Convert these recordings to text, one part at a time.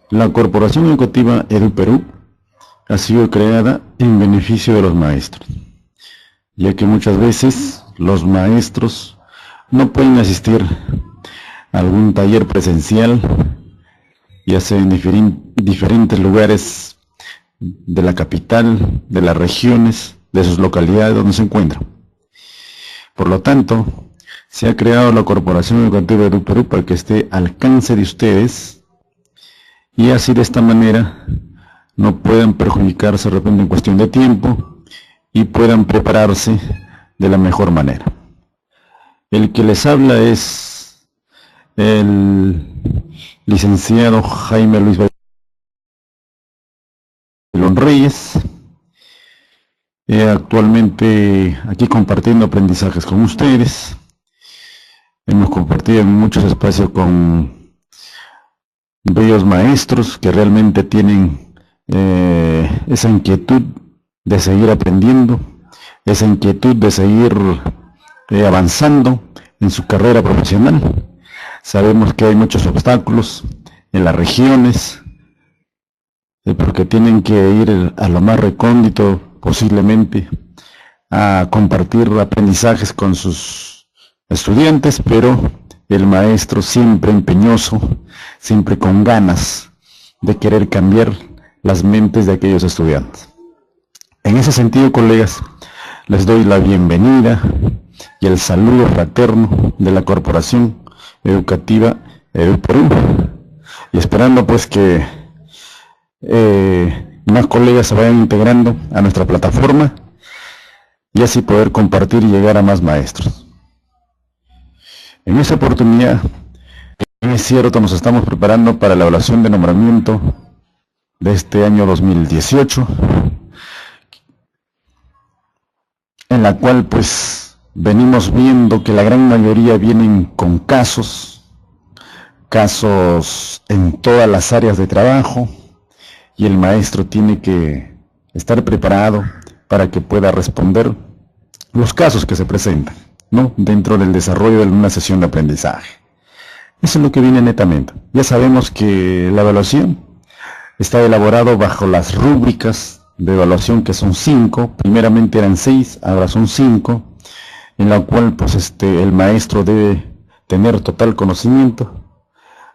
La Corporación Educativa EduPerú ha sido creada en beneficio de los maestros, ya que muchas veces los maestros no pueden asistir a algún taller presencial, ya sea en diferentes lugares de la capital, de las regiones, de sus localidades donde se encuentran. Por lo tanto, se ha creado la Corporación Educativa EduPerú para que esté al alcance de ustedes y así de esta manera no puedan perjudicarse de repente en cuestión de tiempo y puedan prepararse de la mejor manera. El que les habla es el licenciado Jaime Luis Bailón Reyes, actualmente aquí compartiendo aprendizajes con ustedes. Hemos compartido en muchos espacios con bellos maestros que realmente tienen esa inquietud de seguir aprendiendo, esa inquietud de seguir avanzando en su carrera profesional. Sabemos que hay muchos obstáculos en las regiones, porque tienen que ir a lo más recóndito posiblemente a compartir aprendizajes con sus estudiantes, pero el maestro siempre empeñoso, siempre con ganas de querer cambiar las mentes de aquellos estudiantes. En ese sentido, colegas, les doy la bienvenida y el saludo fraterno de la Corporación Educativa EduPerú, y esperando pues que más colegas se vayan integrando a nuestra plataforma y así poder compartir y llegar a más maestros. En esta oportunidad, es cierto, nos estamos preparando para la evaluación de nombramiento de este año 2018, en la cual pues venimos viendo que la gran mayoría vienen con casos en todas las áreas de trabajo, y el maestro tiene que estar preparado para que pueda responder los casos que se presentan, ¿no?, dentro del desarrollo de una sesión de aprendizaje. Eso es lo que viene netamente. Ya sabemos que la evaluación está elaborado bajo las rúbricas de evaluación, que son 5, primeramente eran 6, ahora son 5, en la cual pues el maestro debe tener total conocimiento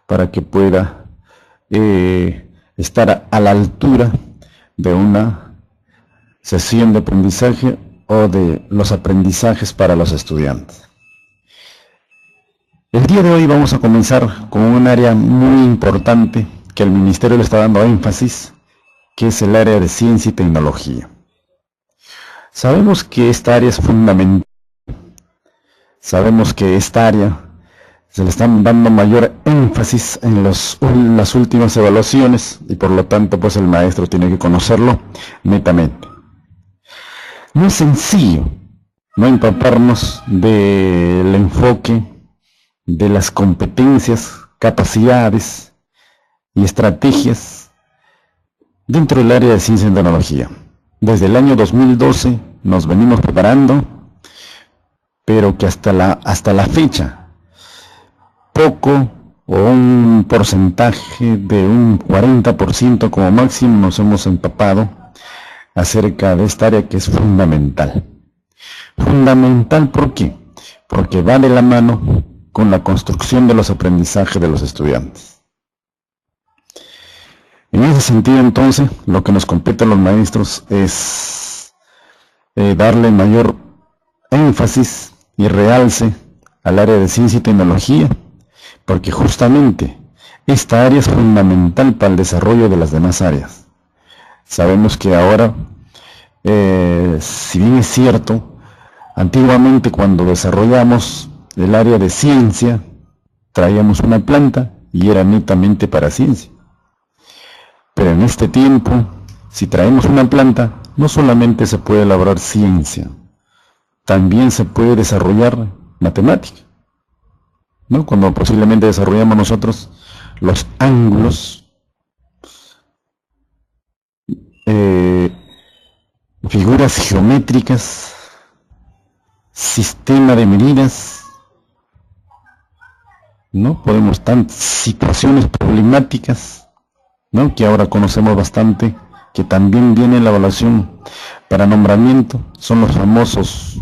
para que pueda estar a la altura de una sesión de aprendizaje o de los aprendizajes para los estudiantes. El día de hoy vamos a comenzar con un área muy importante que el Ministerio le está dando énfasis, que es el área de ciencia y tecnología. Sabemos que esta área es fundamental, sabemos que esta área se le están dando mayor énfasis en las últimas evaluaciones y por lo tanto pues el maestro tiene que conocerlo netamente. No es sencillo no empaparnos del enfoque de las competencias, capacidades y estrategias dentro del área de ciencia y tecnología. Desde el año 2012 nos venimos preparando, pero que hasta la fecha poco o un porcentaje de un 40% como máximo nos hemos empapado acerca de esta área que es fundamental. Fundamental, ¿por qué? Porque va de la mano con la construcción de los aprendizajes de los estudiantes. En ese sentido, entonces, lo que nos compete a los maestros es darle mayor énfasis y realce al área de ciencia y tecnología, porque justamente esta área es fundamental para el desarrollo de las demás áreas. Sabemos que ahora, si bien es cierto, antiguamente cuando desarrollamos el área de ciencia, traíamos una planta y era netamente para ciencia. Pero en este tiempo, si traemos una planta, no solamente se puede elaborar ciencia, también se puede desarrollar matemática, ¿no? Cuando posiblemente desarrollamos nosotros los ángulos, figuras geométricas, sistema de medidas, ¿no? Podemos tantas situaciones problemáticas ¿no? Que ahora conocemos bastante, que también viene la evaluación para nombramiento, son los famosos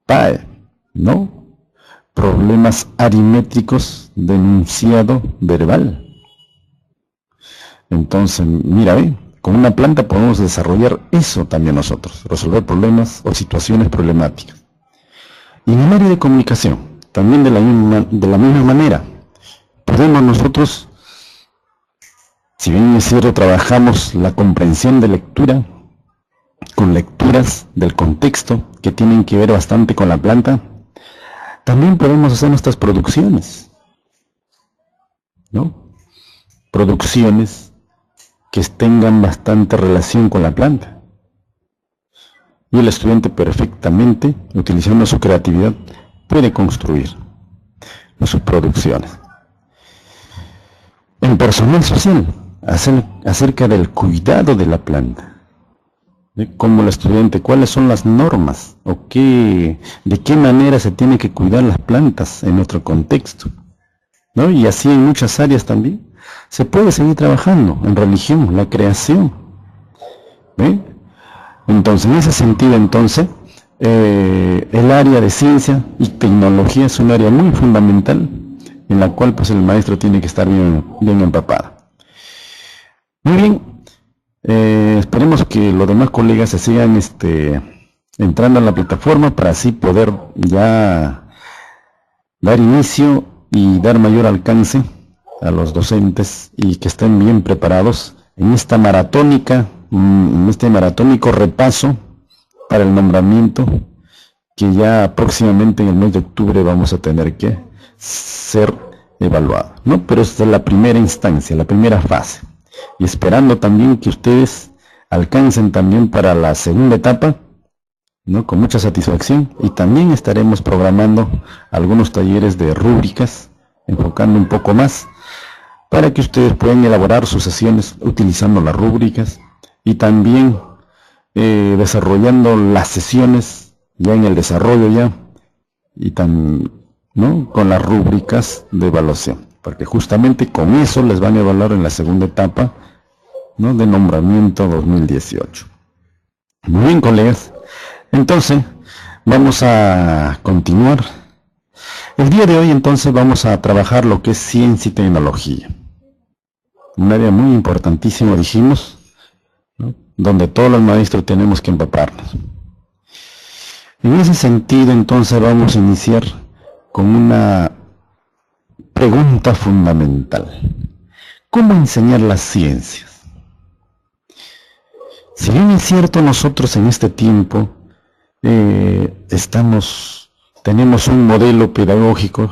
PAE, ¿no? Problemas aritmétricos de enunciado verbal. Entonces, mira, con una planta podemos desarrollar eso también nosotros, resolver problemas o situaciones problemáticas. Y en el área de comunicación, también de la misma manera, podemos nosotros, si bien es cierto, trabajamos la comprensión de lectura, con lecturas del contexto que tienen que ver bastante con la planta, también podemos hacer nuestras producciones, ¿no? Producciones que tengan bastante relación con la planta. Y el estudiante perfectamente, utilizando su creatividad, puede construir sus producciones. En personal social, acerca del cuidado de la planta. Como el estudiante, cuáles son las normas o de qué manera se tiene que cuidar las plantas en nuestro contexto, ¿no? Y así en muchas áreas también se puede seguir trabajando en religión, la creación, ¿ve? Entonces, en ese sentido, el área de ciencia y tecnología es un área muy fundamental en la cual pues el maestro tiene que estar bien empapado. Muy bien. Esperemos que los demás colegas se sigan entrando a la plataforma para así poder ya dar inicio y dar mayor alcance a los docentes y que estén bien preparados en este maratónico repaso para el nombramiento que ya próximamente en el mes de octubre vamos a tener que ser evaluado, ¿no? Pero esta es la primera instancia, la primera fase. Y esperando también que ustedes alcancen también para la segunda etapa, ¿no? Con mucha satisfacción. Y también estaremos programando algunos talleres de rúbricas, enfocando un poco más, para que ustedes puedan elaborar sus sesiones utilizando las rúbricas y también desarrollando las sesiones ya en el desarrollo ya, y ¿no? Con las rúbricas de evaluación. Porque justamente con eso les van a evaluar en la segunda etapa, ¿no? De nombramiento 2018. Muy bien, colegas. Entonces, vamos a continuar. El día de hoy, entonces, vamos a trabajar lo que es ciencia y tecnología. Un área muy importantísima, dijimos, ¿no? Donde todos los maestros tenemos que empaparnos. En ese sentido, entonces, vamos a iniciar con una pregunta fundamental. ¿Cómo enseñar las ciencias? Si bien es cierto, nosotros en este tiempo tenemos un modelo pedagógico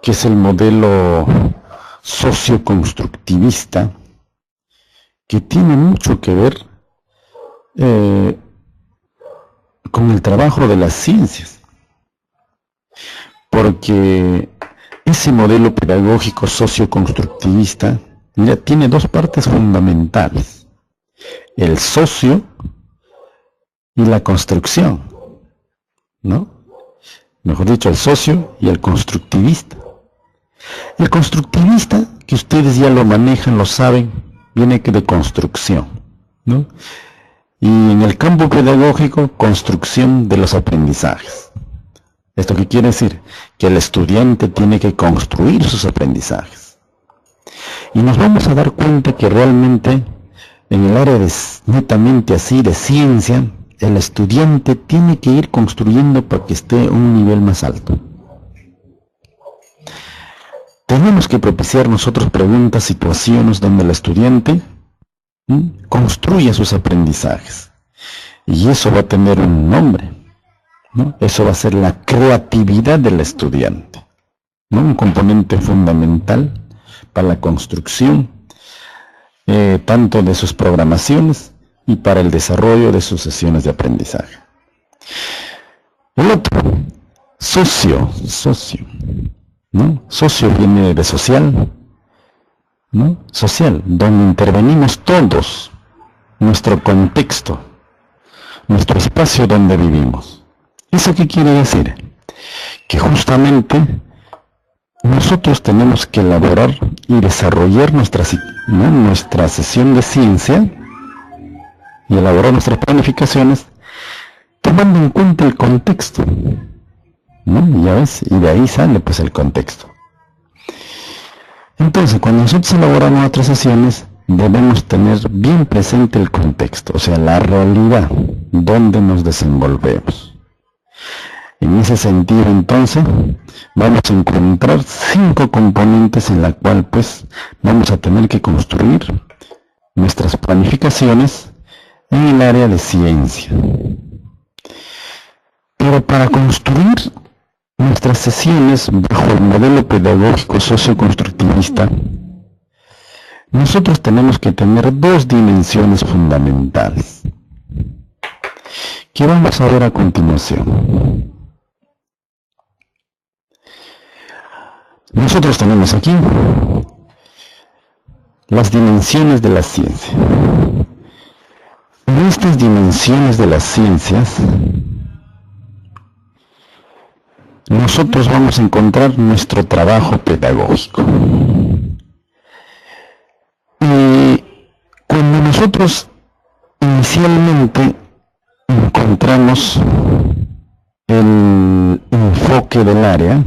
que es el modelo socioconstructivista, que tiene mucho que ver con el trabajo de las ciencias, porque ese modelo pedagógico socioconstructivista, mira, tiene dos partes fundamentales: el socio y la construcción, ¿no? Mejor dicho, el socio y el constructivista. El constructivista, que ustedes ya lo manejan, lo saben, viene de construcción, ¿no? Y en el campo pedagógico, construcción de los aprendizajes. ¿Esto qué quiere decir? Que el estudiante tiene que construir sus aprendizajes. Y nos vamos a dar cuenta que realmente en el área netamente así de ciencia, el estudiante tiene que ir construyendo para que esté a un nivel más alto. Tenemos que propiciar nosotros preguntas, situaciones donde el estudiante construya sus aprendizajes. Y eso va a tener un nombre, ¿no? Eso va a ser la creatividad del estudiante, ¿no? Un componente fundamental para la construcción, tanto de sus programaciones y para el desarrollo de sus sesiones de aprendizaje. El otro, socio, ¿no? Socio viene de social, ¿no? Social, donde intervenimos todos, nuestro contexto, nuestro espacio donde vivimos. ¿Eso qué quiere decir? Que justamente nosotros tenemos que elaborar y desarrollar nuestra sesión de ciencia y elaborar nuestras planificaciones tomando en cuenta el contexto, ¿no? Ya ves, y de ahí sale pues el contexto. Entonces, cuando nosotros elaboramos nuestras sesiones, debemos tener bien presente el contexto, o sea, la realidad donde nos desenvolvemos. En ese sentido, entonces, vamos a encontrar 5 componentes en la cual, pues, vamos a tener que construir nuestras planificaciones en el área de ciencia. Pero para construir nuestras sesiones bajo el modelo pedagógico socioconstructivista, nosotros tenemos que tener 2 dimensiones fundamentales, que vamos a ver a continuación. Nosotros tenemos aquí las dimensiones de la ciencia. En estas dimensiones de las ciencias, nosotros vamos a encontrar nuestro trabajo pedagógico. Y cuando nosotros inicialmente encontramos el enfoque del área,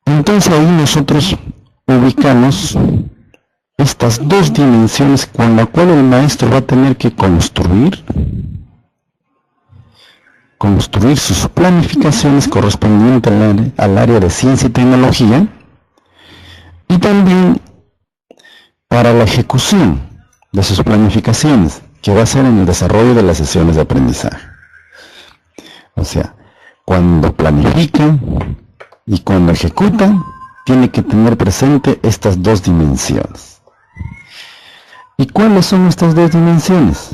entonces ahí nosotros ubicamos estas 2 dimensiones con las cuales el maestro va a tener que construir sus planificaciones correspondientes al área de ciencia y tecnología, y también para la ejecución de sus planificaciones, que va a ser en el desarrollo de las sesiones de aprendizaje. O sea, cuando planifican y cuando ejecutan, tiene que tener presente estas 2 dimensiones. ¿Y cuáles son estas 2 dimensiones?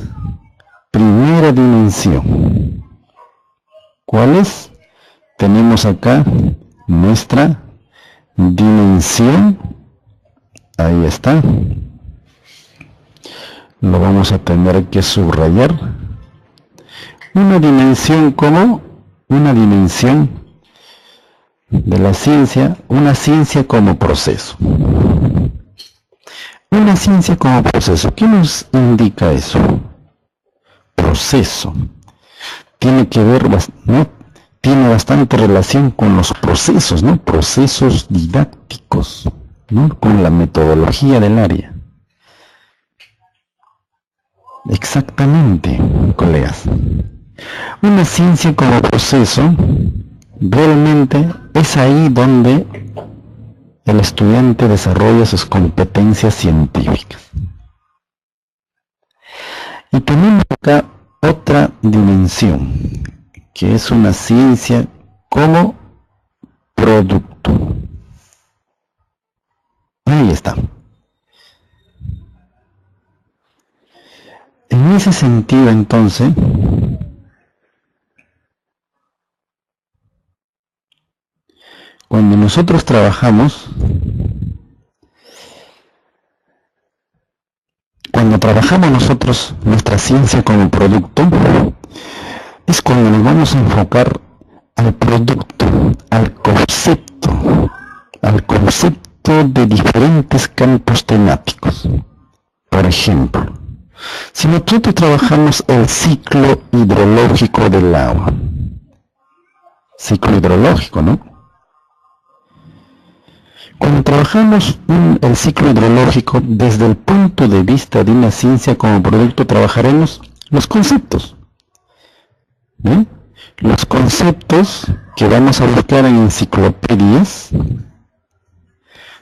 Primera dimensión. ¿Cuál es? Tenemos acá nuestra dimensión. Ahí está. Lo vamos a tener que subrayar. Una dimensión como una dimensión de la ciencia, una ciencia como proceso. Una ciencia como proceso. ¿Qué nos indica eso? Proceso. Tiene que ver, ¿no? Tiene bastante relación con los procesos, ¿no? Procesos didácticos, ¿no? Con la metodología del área. Exactamente, colegas. Una ciencia como proceso realmente es ahí donde el estudiante desarrolla sus competencias científicas. Y tenemos acá otra dimensión, que es una ciencia como producto. Ahí está. En ese sentido, entonces, cuando nosotros trabajamos, nosotros nuestra ciencia como producto, es cuando nos vamos a enfocar al producto, al concepto de diferentes campos temáticos. Por ejemplo, si nosotros trabajamos el ciclo hidrológico del agua, ciclo hidrológico, ¿no? Cuando trabajamos el ciclo hidrológico desde el punto de vista de una ciencia como producto, trabajaremos los conceptos. ¿Ven? Los conceptos que vamos a buscar en enciclopedias,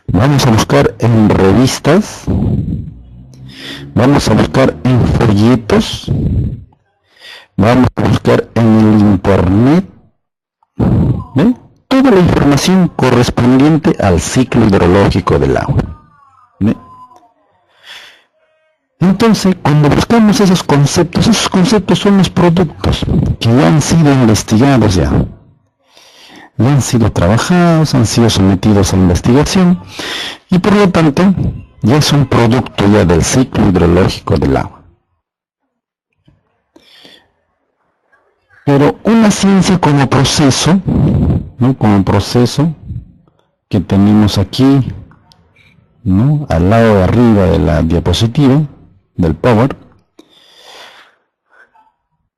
vamos a buscar en revistas, vamos a buscar en folletos, vamos a buscar en el internet, ¿ven? Toda la información correspondiente al ciclo hidrológico del agua. ¿Ven? Entonces, cuando buscamos esos conceptos son los productos que ya han sido investigados ya han sido trabajados, han sido sometidos a investigación y por lo tanto ya es un producto ya del ciclo hidrológico del agua. Pero una ciencia como proceso, ¿no? Como proceso que tenemos aquí, ¿no? Al lado de arriba de la diapositiva, del Power.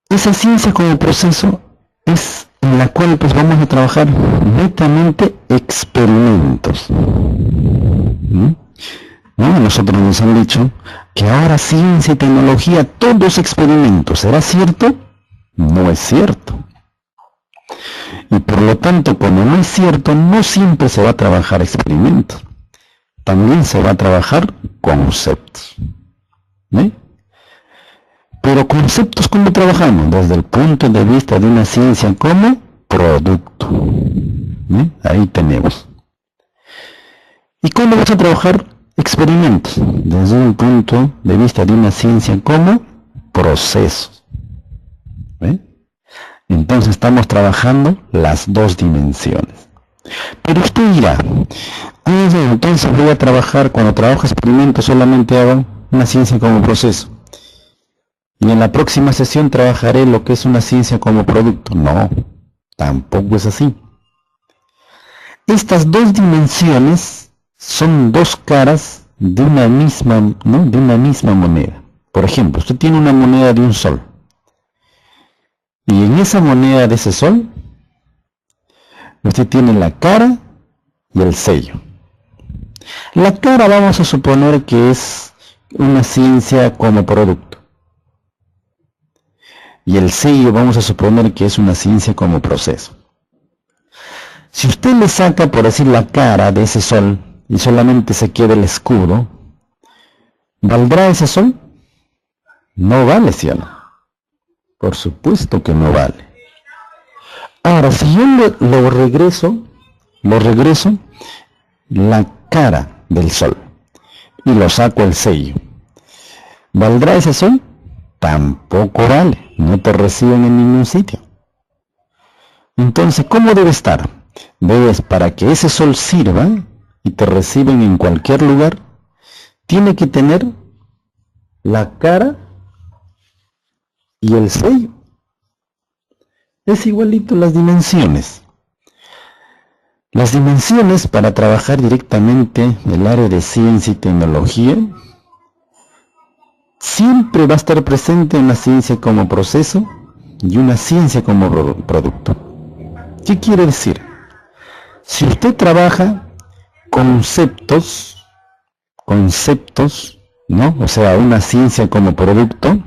Esa ciencia como proceso es en la cual pues vamos a trabajar netamente experimentos. ¿No? Nosotros nos han dicho que ahora ciencia y tecnología, todos experimentos. ¿Será cierto? No es cierto. Y por lo tanto, como no es cierto, no siempre se va a trabajar experimentos. También se va a trabajar conceptos. ¿Ve? Pero conceptos, ¿cómo trabajamos? Desde el punto de vista de una ciencia como producto. ¿Ve? Ahí tenemos. ¿Y cómo vamos a trabajar experimentos? Desde un punto de vista de una ciencia como proceso. ¿Ve? Entonces estamos trabajando las dos dimensiones. Pero usted dirá, entonces voy a trabajar, cuando trabajo experimentos solamente hago una ciencia como proceso. Y en la próxima sesión trabajaré lo que es una ciencia como producto. No, tampoco es así. Estas dos dimensiones son dos caras de una misma, ¿no? De una misma moneda. Por ejemplo, usted tiene una moneda de un sol. Y en esa moneda de ese sol, usted tiene la cara y el sello. La cara vamos a suponer que es una ciencia como producto. Y el sello vamos a suponer que es una ciencia como proceso. Si usted le saca, por decir, la cara de ese sol y solamente se queda el escudo, ¿valdrá ese sol? No vale, ¿sí o no? Por supuesto que no vale. Ahora, si yo lo regreso la cara del sol y lo saco el sello, ¿valdrá ese sol? Tampoco vale, no te reciben en ningún sitio. Entonces, ¿cómo debe estar? Debes, para que ese sol sirva y te reciben en cualquier lugar, tiene que tener la cara y el sello. Es igualito las dimensiones. Las dimensiones para trabajar directamente en el área de ciencia y tecnología, siempre va a estar presente una ciencia como proceso y una ciencia como producto. ¿Qué quiere decir? Si usted trabaja conceptos, ¿no? O sea, una ciencia como producto,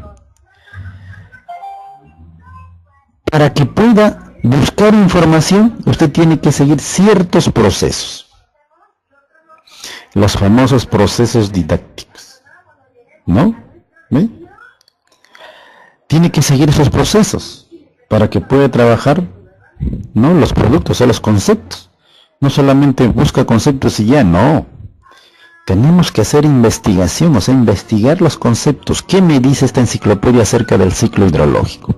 para que pueda buscar información, usted tiene que seguir ciertos procesos. Los famosos procesos didácticos, ¿no? ¿Ve? Tiene que seguir esos procesos para que pueda trabajar, ¿no? Los productos o los conceptos. No solamente busca conceptos y ya, no. Tenemos que hacer investigación, o sea, investigar los conceptos. ¿Qué me dice esta enciclopedia acerca del ciclo hidrológico?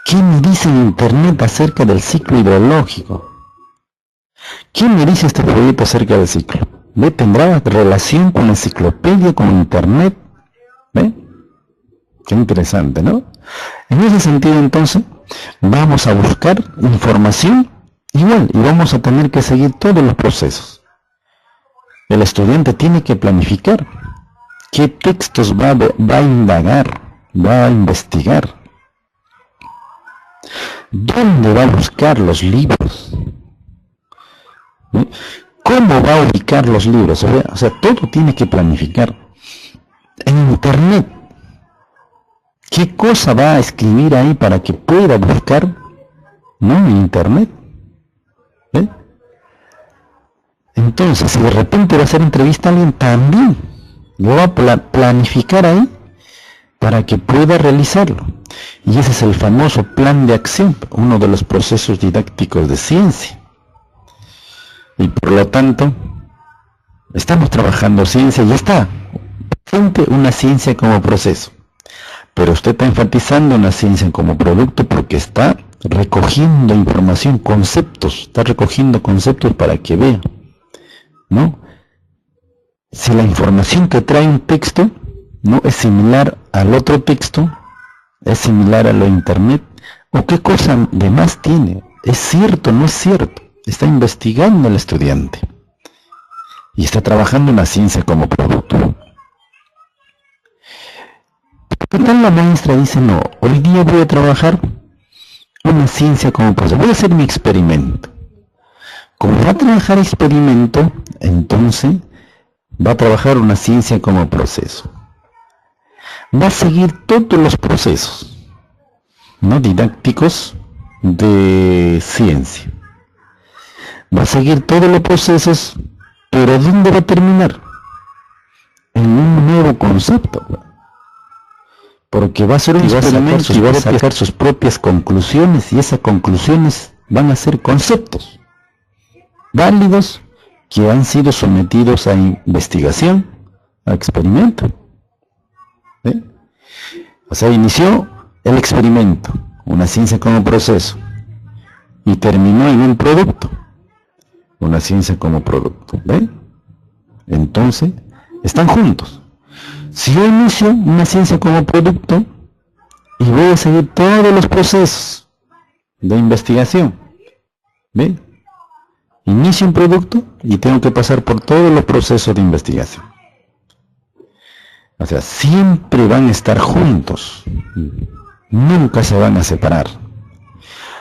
¿Qué me dice en internet acerca del ciclo hidrológico? ¿Qué me dice este proyecto acerca del ciclo? ¿Ve? ¿Tendrá relación con la enciclopedia, con internet? ¿Ve? Qué interesante, ¿no? En ese sentido, entonces, vamos a buscar información igual y vamos a tener que seguir todos los procesos. El estudiante tiene que planificar qué textos va a indagar, va a investigar. ¿Dónde va a buscar los libros? ¿Sí? ¿Cómo va a ubicar los libros? O sea, todo tiene que planificar. En internet, ¿qué cosa va a escribir ahí para que pueda buscar, ¿no? En internet. ¿Sí? Entonces, si de repente va a hacer entrevista a alguien, también lo va a planificar ahí para que pueda realizarlo. Y ese es el famoso plan de acción, uno de los procesos didácticos de ciencia. Y por lo tanto, estamos trabajando ciencia y está presente una ciencia como proceso. Pero usted está enfatizando una ciencia como producto porque está recogiendo información, conceptos, está recogiendo conceptos para que vea, ¿no? Si la información que trae un texto no es similar al otro texto, es similar a lo internet, ¿O qué cosa de más tiene? ¿Es cierto o no es cierto? Está investigando el estudiante y está trabajando en la ciencia como producto. ¿Qué tal la maestra dice, no, hoy día voy a trabajar una ciencia como proceso, voy a hacer mi experimento? Como va a trabajar experimento, entonces va a trabajar una ciencia como proceso. Va a seguir todos los procesos, ¿no?, didácticos de ciencia. Va a seguir todos los procesos, pero ¿dónde va a terminar? En un nuevo concepto. Porque va a ser un experimento y va a sacar sus propias conclusiones, y esas conclusiones van a ser conceptos válidos que han sido sometidos a investigación, a experimento. ¿Sí? O sea, inició el experimento, una ciencia como proceso, y terminó en un producto, una ciencia como producto. ¿Ve? Entonces, están juntos. Si yo inicio una ciencia como producto y voy a seguir todos los procesos de investigación, ¿ve? Inicio un producto y tengo que pasar por todos los procesos de investigación. O sea, siempre van a estar juntos, nunca se van a separar.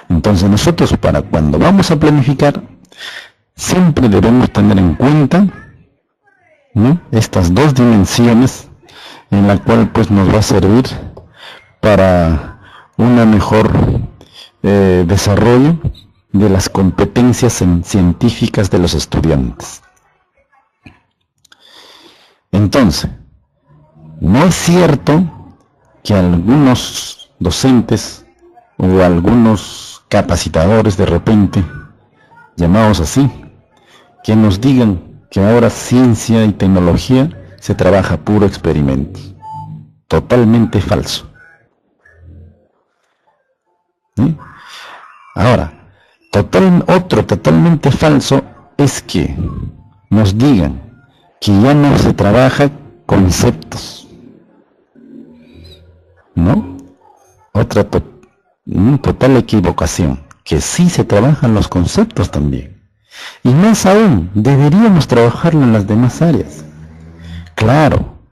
Entonces nosotros, para cuando vamos a planificar, siempre debemos tener en cuenta, ¿no?, estas dos dimensiones, en la cual pues nos va a servir para una mejor desarrollo de las competencias científicas de los estudiantes. Entonces, no es cierto que algunos docentes o algunos capacitadores de repente, llamados así, que nos digan que ahora ciencia y tecnología se trabaja puro experimento. Totalmente falso. ¿Sí? Ahora, totalmente falso es que nos digan que ya no se trabaja conceptos, ¿no? Otra total equivocación, que sí se trabajan los conceptos también. Y más aún, deberíamos trabajarlo en las demás áreas. Claro,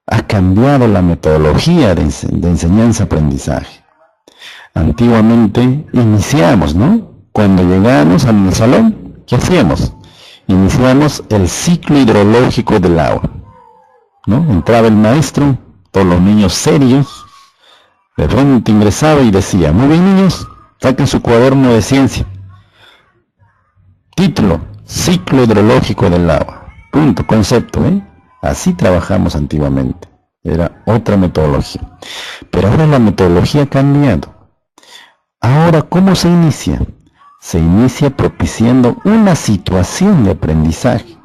ha cambiado la metodología de enseñanza-aprendizaje. Antiguamente iniciamos, ¿no? Cuando llegamos al salón, ¿qué hacíamos? Iniciamos el ciclo hidrológico del agua, ¿no? Entraba el maestro, todos los niños serios, de frente ingresaba y decía, muy bien niños, saquen su cuaderno de ciencia. Título, ciclo hidrológico del agua. Punto, concepto, ¿eh? Así trabajamos antiguamente. Era otra metodología. Pero ahora la metodología ha cambiado. Ahora, ¿cómo se inicia? Se inicia propiciando una situación de aprendizaje.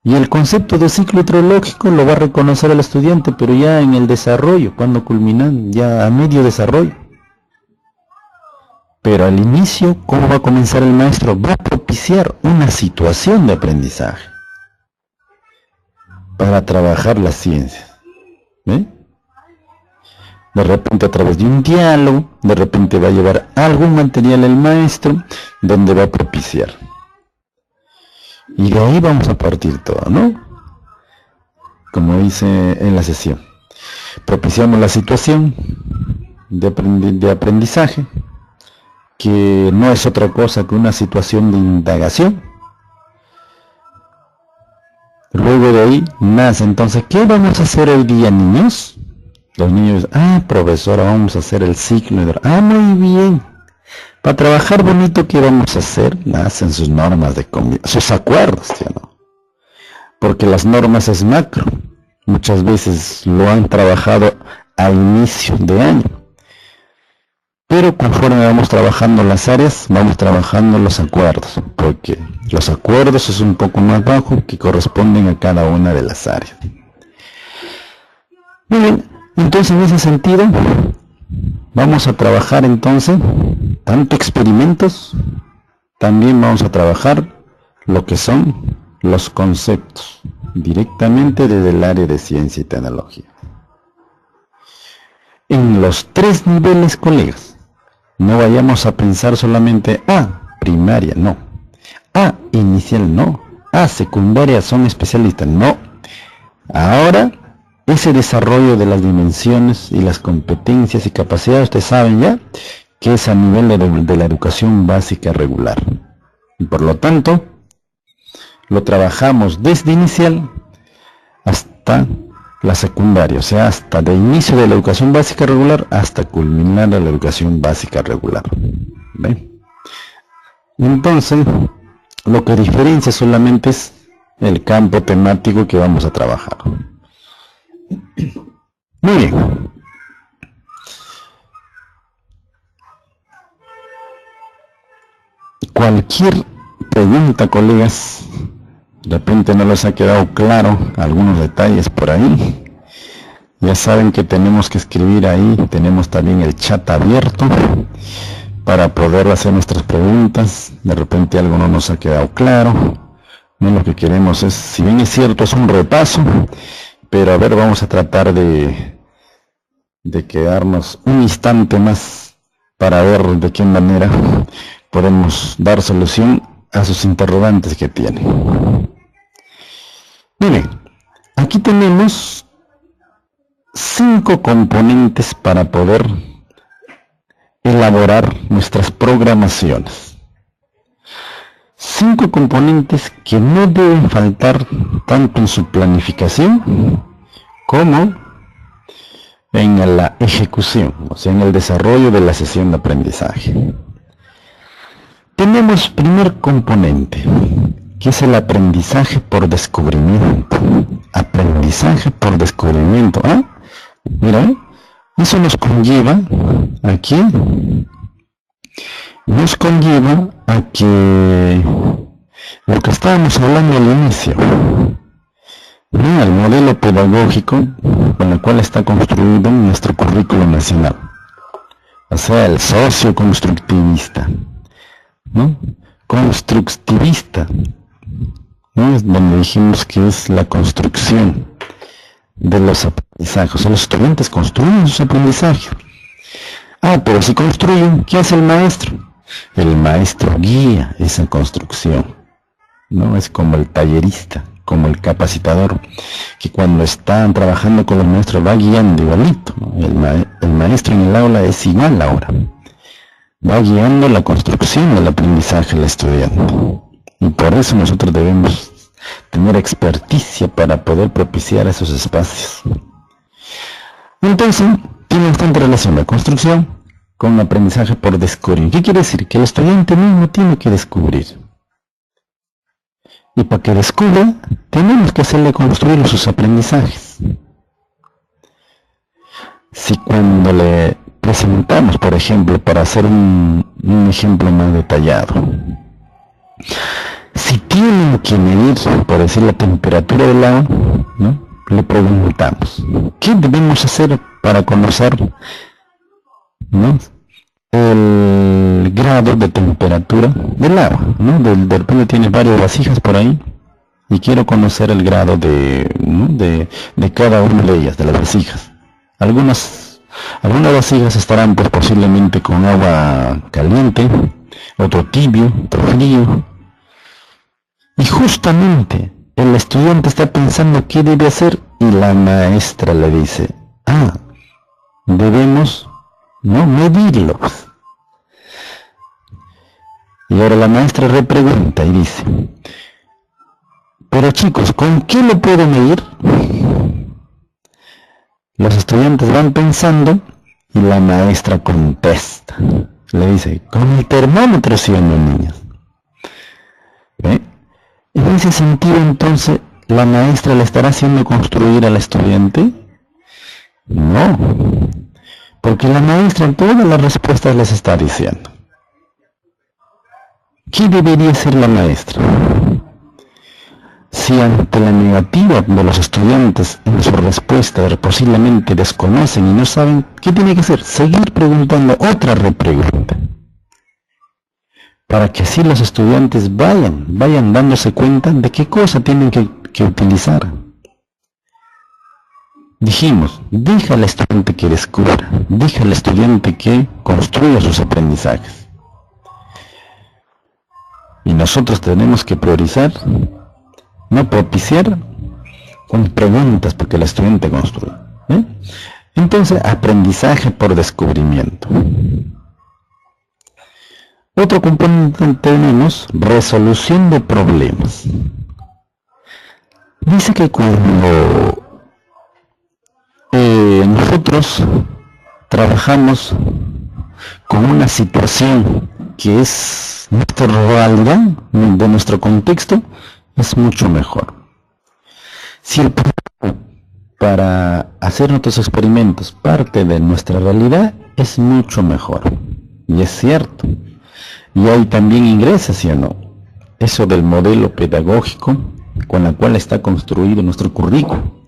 Y el concepto de ciclo hidrológico lo va a reconocer el estudiante, pero ya en el desarrollo, cuando culminan, ya a medio desarrollo. Pero al inicio, ¿cómo va a comenzar el maestro? Va a propiciar una situación de aprendizaje para trabajar la ciencia. ¿Ve? De repente a través de un diálogo, de repente va a llevar algún material el maestro donde va a propiciar. Y de ahí vamos a partir todo, ¿no? Como dice en la sesión. Propiciamos la situación de aprendizaje, que no es otra cosa que una situación de indagación. Luego de ahí nace entonces, ¿qué vamos a hacer hoy día, niños? Los niños, profesora, vamos a hacer el ciclo. Muy bien. Para trabajar bonito, ¿qué vamos a hacer? Nacen sus normas de convivencia, sus acuerdos, ¿ya no? Porque las normas es macro. Muchas veces lo han trabajado a inicio de año. Pero conforme vamos trabajando las áreas, vamos trabajando los acuerdos, porque los acuerdos es un poco más bajo que corresponden a cada una de las áreas. Muy bien, entonces en ese sentido, vamos a trabajar entonces, tanto experimentos, también vamos a trabajar lo que son los conceptos, directamente desde el área de ciencia y tecnología. en los 3 niveles, colegas. No vayamos a pensar solamente, primaria, no. Inicial, no. Secundaria, son especialistas, no. Ahora, ese desarrollo de las dimensiones y las competencias y capacidades, ustedes saben ya, que es a nivel de la educación básica regular. Y por lo tanto, lo trabajamos desde inicial hasta la secundaria, o sea, hasta el inicio de la educación básica regular hasta culminar la educación básica regular. ¿Ven? Entonces, lo que diferencia solamente es el campo temático que vamos a trabajar. Muy bien. Cualquier pregunta, colegas, de repente no les ha quedado claro algunos detalles por ahí, ya saben que tenemos que escribir ahí, tenemos también el chat abierto para poder hacer nuestras preguntas. De repente algo no nos ha quedado claro, no, lo que queremos es, si bien es cierto, es un repaso, pero a ver, vamos a tratar de quedarnos un instante más para ver de qué manera podemos dar solución a sus interrogantes que tienen. Miren, aquí tenemos 5 componentes para poder elaborar nuestras programaciones. 5 componentes que no deben faltar tanto en su planificación como en la ejecución, o sea, en el desarrollo de la sesión de aprendizaje. Tenemos primer componente, que es el aprendizaje por descubrimiento. Aprendizaje por descubrimiento. Mira, eso nos conlleva aquí, nos conlleva a que lo que estábamos hablando al inicio, el modelo pedagógico con el cual está construido nuestro currículo nacional, o sea, el socioconstructivista, ¿no? Constructivista, ¿no? Es donde dijimos que es la construcción de los aprendizajes. O sea, los estudiantes construyen sus aprendizajes. Pero si construyen, ¿qué hace el maestro? El maestro guía esa construcción, ¿no? Es como el tallerista, como el capacitador, que cuando están trabajando con los maestros va guiando igualito, ¿no? El maestro en el aula es igual ahora. Va guiando la construcción del aprendizaje del estudiante. Y por eso nosotros debemos tener experticia para poder propiciar esos espacios. Entonces, tiene bastante relación la construcción con el aprendizaje por descubrir. ¿Qué quiere decir? Que el estudiante mismo tiene que descubrir. Y para que descubra, tenemos que hacerle construir sus aprendizajes. Si cuando le presentamos, por ejemplo, para hacer un ejemplo más detallado, si tienen que medir, por decir, la temperatura del agua, ¿no? Le preguntamos, ¿qué debemos hacer para conocer, ¿no?, el grado de temperatura del agua, ¿no? De repente tienes varias vasijas por ahí y quiero conocer el grado de cada una de ellas, de las vasijas. Algunas vasijas estarán pues posiblemente con agua caliente, otro tibio, otro frío. Y justamente el estudiante está pensando qué debe hacer y la maestra le dice, debemos medirlo. Y ahora la maestra repregunta y dice, pero chicos, ¿con qué lo puedo medir? Los estudiantes van pensando y la maestra contesta. Le dice, con el termómetro, ¿sí o no, niños? ¿Ve? En ese sentido, entonces, ¿la maestra le estará haciendo construir al estudiante? No, porque la maestra en todas las respuestas les está diciendo. ¿Qué debería hacer la maestra? Si ante la negativa de los estudiantes en su respuesta posiblemente desconocen y no saben, ¿qué tiene que hacer? Seguir preguntando otra repregunta. Para que así los estudiantes vayan dándose cuenta de qué cosa tienen que utilizar. Dijimos, deja al estudiante que descubra, deja al estudiante que construya sus aprendizajes. Y nosotros tenemos que priorizar, no propiciar con preguntas para que el estudiante construya. Entonces, aprendizaje por descubrimiento. Otro componente tenemos, resolución de problemas. Dice que cuando nosotros trabajamos con una situación que es nuestra realidad, de nuestro contexto, es mucho mejor. Si el problema para hacer nuestros experimentos parte de nuestra realidad, es mucho mejor. Y es cierto. Y ahí también ingresa, ¿sí o no?, eso del modelo pedagógico con el cual está construido nuestro currículo.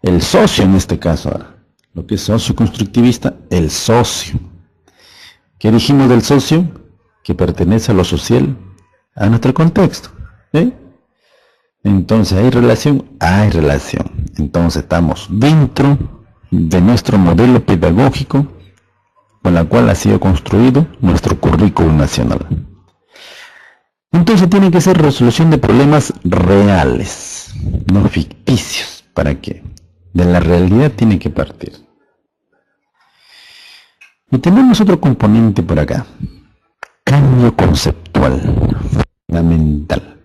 El socio en este caso, ahora, lo que es socio constructivista, el socio. ¿Qué dijimos del socio? Que pertenece a lo social, a nuestro contexto. Entonces, ¿hay relación? Hay relación. Entonces estamos dentro de nuestro modelo pedagógico con la cual ha sido construido nuestro currículo nacional. Entonces tiene que ser resolución de problemas reales, no ficticios. ¿Para qué? De la realidad tiene que partir. Y tenemos otro componente por acá. Cambio conceptual, fundamental.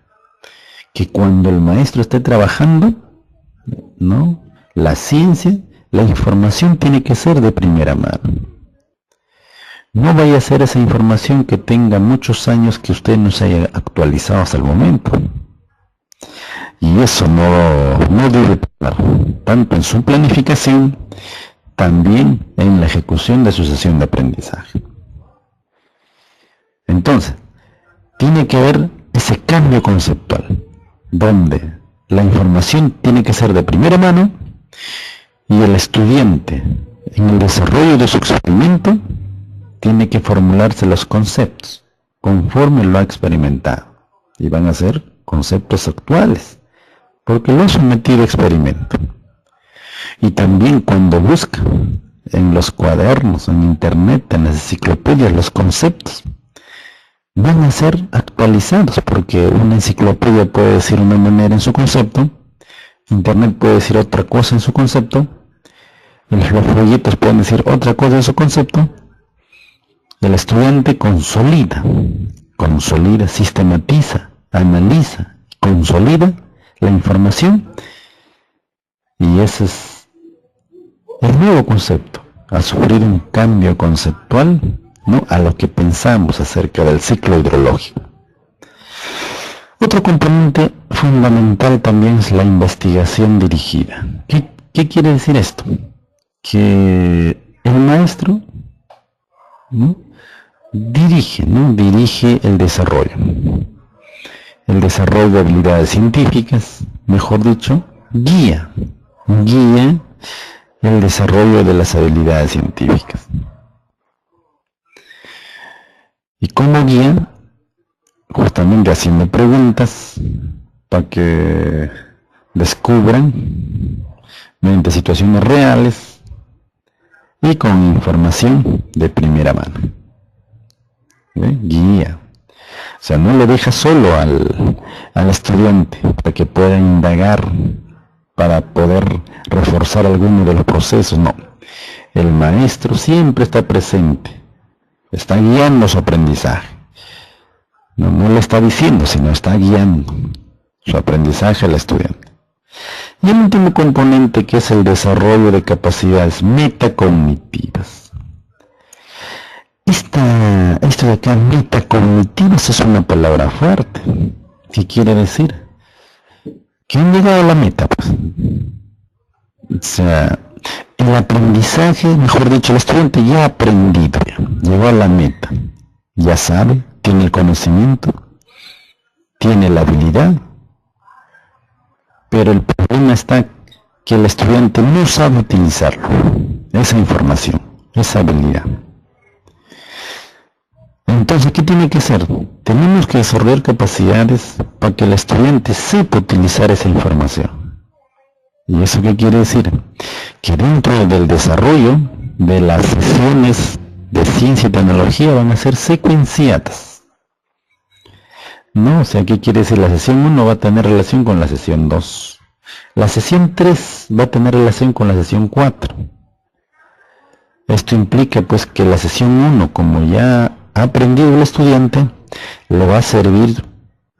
Que cuando el maestro esté trabajando, ¿no?, la ciencia, la información tiene que ser de primera mano. No vaya a ser esa información que tenga muchos años que usted no se haya actualizado hasta el momento. Y eso no debe pasar, tanto en su planificación, también en la ejecución de su sesión de aprendizaje. Entonces, tiene que haber ese cambio conceptual, donde la información tiene que ser de primera mano y el estudiante, en el desarrollo de su experimento, tiene que formularse los conceptos conforme lo ha experimentado. Y van a ser conceptos actuales, porque lo ha sometido a experimento. Y también cuando busca en los cuadernos, en internet, en las enciclopedias, los conceptos, van a ser actualizados, porque una enciclopedia puede decir una manera en su concepto, internet puede decir otra cosa en su concepto, los folletos pueden decir otra cosa en su concepto. El estudiante consolida, sistematiza, analiza, consolida la información, y ese es el nuevo concepto. Ha sufrido un cambio conceptual, ¿no?, a lo que pensamos acerca del ciclo hidrológico. Otro componente fundamental también es la investigación dirigida. ¿Qué quiere decir esto? Que el maestro, ¿no?, dirige el desarrollo de habilidades científicas, mejor dicho, guía el desarrollo de las habilidades científicas. ¿Y cómo guía? Justamente haciendo preguntas para que descubran mediante situaciones reales y con información de primera mano. Guía. O sea, no lo deja solo al estudiante para que pueda indagar, para poder reforzar alguno de los procesos. No. El maestro siempre está presente, está guiando su aprendizaje. No le está diciendo, sino está guiando su aprendizaje al estudiante. Y el último componente, que es el desarrollo de capacidades metacognitivas. Esto de acá, metacognitivas, es una palabra fuerte. ¿Qué quiere decir? Que han llegado a la meta, pues. O sea, el aprendizaje, mejor dicho, el estudiante ya ha aprendido, llegó a la meta, ya sabe, tiene el conocimiento, tiene la habilidad, pero el problema está que el estudiante no sabe utilizarlo, esa información, esa habilidad. Entonces, ¿qué tiene que hacer? Tenemos que desarrollar capacidades para que el estudiante sepa utilizar esa información. ¿Y eso qué quiere decir? Que dentro del desarrollo de las sesiones de ciencia y tecnología van a ser secuenciadas. ¿No? O sea, ¿qué quiere decir? La sesión 1 va a tener relación con la sesión 2. La sesión 3 va a tener relación con la sesión 4. Esto implica pues que la sesión 1, como ya ha aprendido el estudiante, le va a servir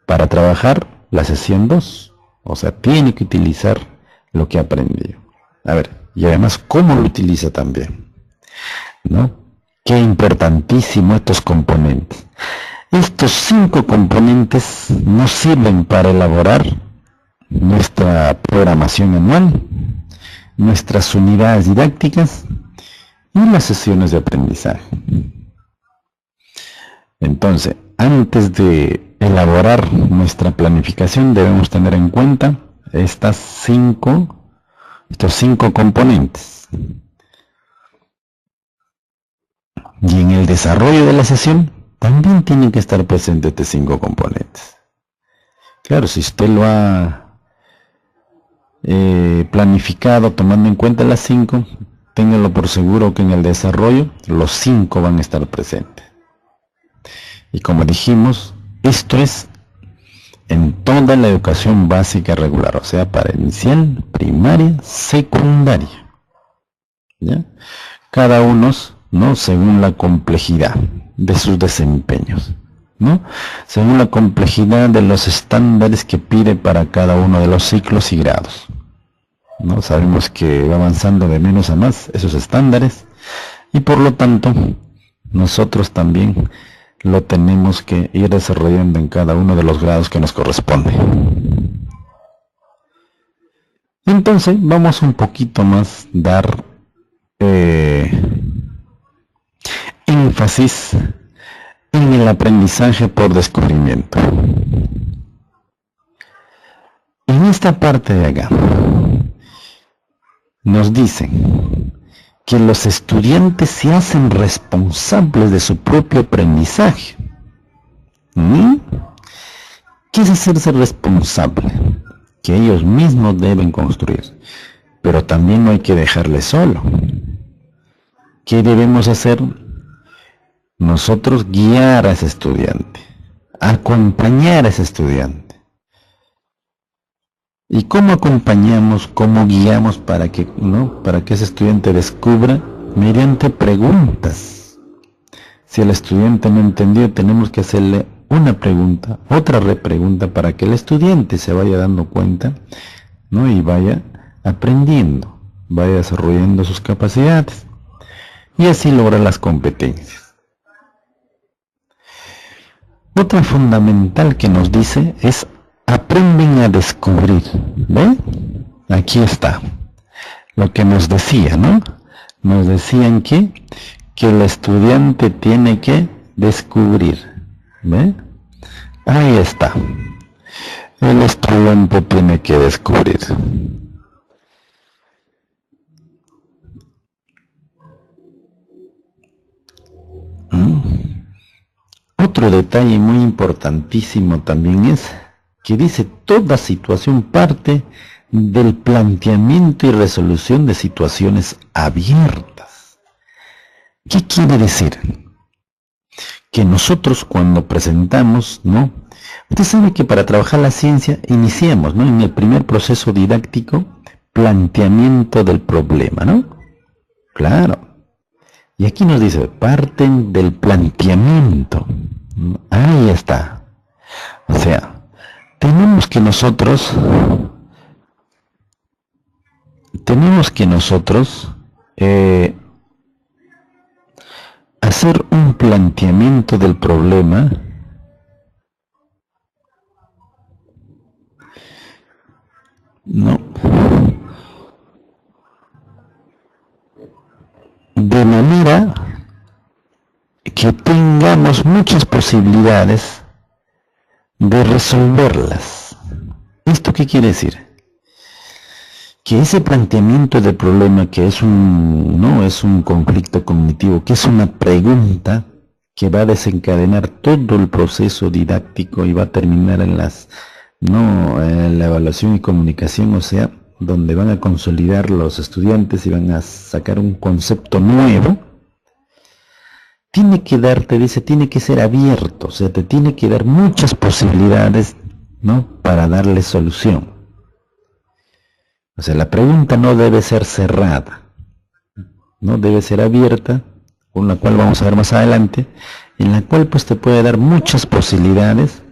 para trabajar la sesión 2. O sea, tiene que utilizar lo que ha aprendido. A ver, y además, ¿cómo lo utiliza también? ¿No? Qué importantísimo estos componentes. Estos 5 componentes nos sirven para elaborar nuestra programación anual, nuestras unidades didácticas y las sesiones de aprendizaje. Entonces, antes de elaborar nuestra planificación debemos tener en cuenta estos 5 componentes. Y en el desarrollo de la sesión también tienen que estar presentes estos 5 componentes. Claro, si usted lo ha planificado tomando en cuenta las 5, ténganlo por seguro que en el desarrollo los 5 van a estar presentes. Y como dijimos, esto es en toda la educación básica regular, o sea, para inicial, primaria, secundaria. ¿Ya? Cada uno, ¿no? Según la complejidad de sus desempeños, ¿no? Según la complejidad de los estándares que pide para cada uno de los ciclos y grados, ¿no? Sabemos que va avanzando de menos a más esos estándares y por lo tanto nosotros también lo tenemos que ir desarrollando en cada uno de los grados que nos corresponde. Entonces vamos un poquito más dar énfasis en el aprendizaje por descubrimiento. En esta parte de acá nos dicen que los estudiantes se hacen responsables de su propio aprendizaje. ¿Qué es hacerse responsable? Que ellos mismos deben construir, pero también no hay que dejarles solo. ¿Qué debemos hacer? Nosotros guiar a ese estudiante, acompañar a ese estudiante. ¿Y cómo acompañamos, cómo guiamos para que ese estudiante descubra? Mediante preguntas. Si el estudiante no entendió, tenemos que hacerle una pregunta, otra repregunta, para que el estudiante se vaya dando cuenta, ¿no? Y vaya aprendiendo, vaya desarrollando sus capacidades y así logra las competencias. Otra fundamental que nos dice es: aprenden a descubrir. ¿Ve? Aquí está lo que nos decía, ¿no? Nos decían que el estudiante tiene que descubrir. ¿Ve? Ahí está. El estudiante tiene que descubrir. Otro detalle muy importantísimo también es que dice: toda situación parte del planteamiento y resolución de situaciones abiertas. ¿Qué quiere decir? Que nosotros cuando presentamos, ¿no? Usted sabe que para trabajar la ciencia iniciamos, ¿no? En el primer proceso didáctico, planteamiento del problema, ¿no? Claro. Y aquí nos dice, parten del planteamiento. Ahí está. O sea, tenemos que nosotros hacer un planteamiento del problema de manera que tengamos muchas posibilidades de resolverlas. ¿Esto qué quiere decir? Que ese planteamiento del problema, que es un conflicto cognitivo, que es una pregunta que va a desencadenar todo el proceso didáctico y va a terminar en la evaluación y comunicación, o sea, donde van a consolidar los estudiantes y van a sacar un concepto nuevo, tiene que darte, dice, tiene que ser abierto, o sea, te tiene que dar muchas posibilidades, ¿no?, para darle solución. O sea, la pregunta no debe ser cerrada, no debe ser abierta, con la cual vamos a ver más adelante, en la cual pues te puede dar muchas posibilidades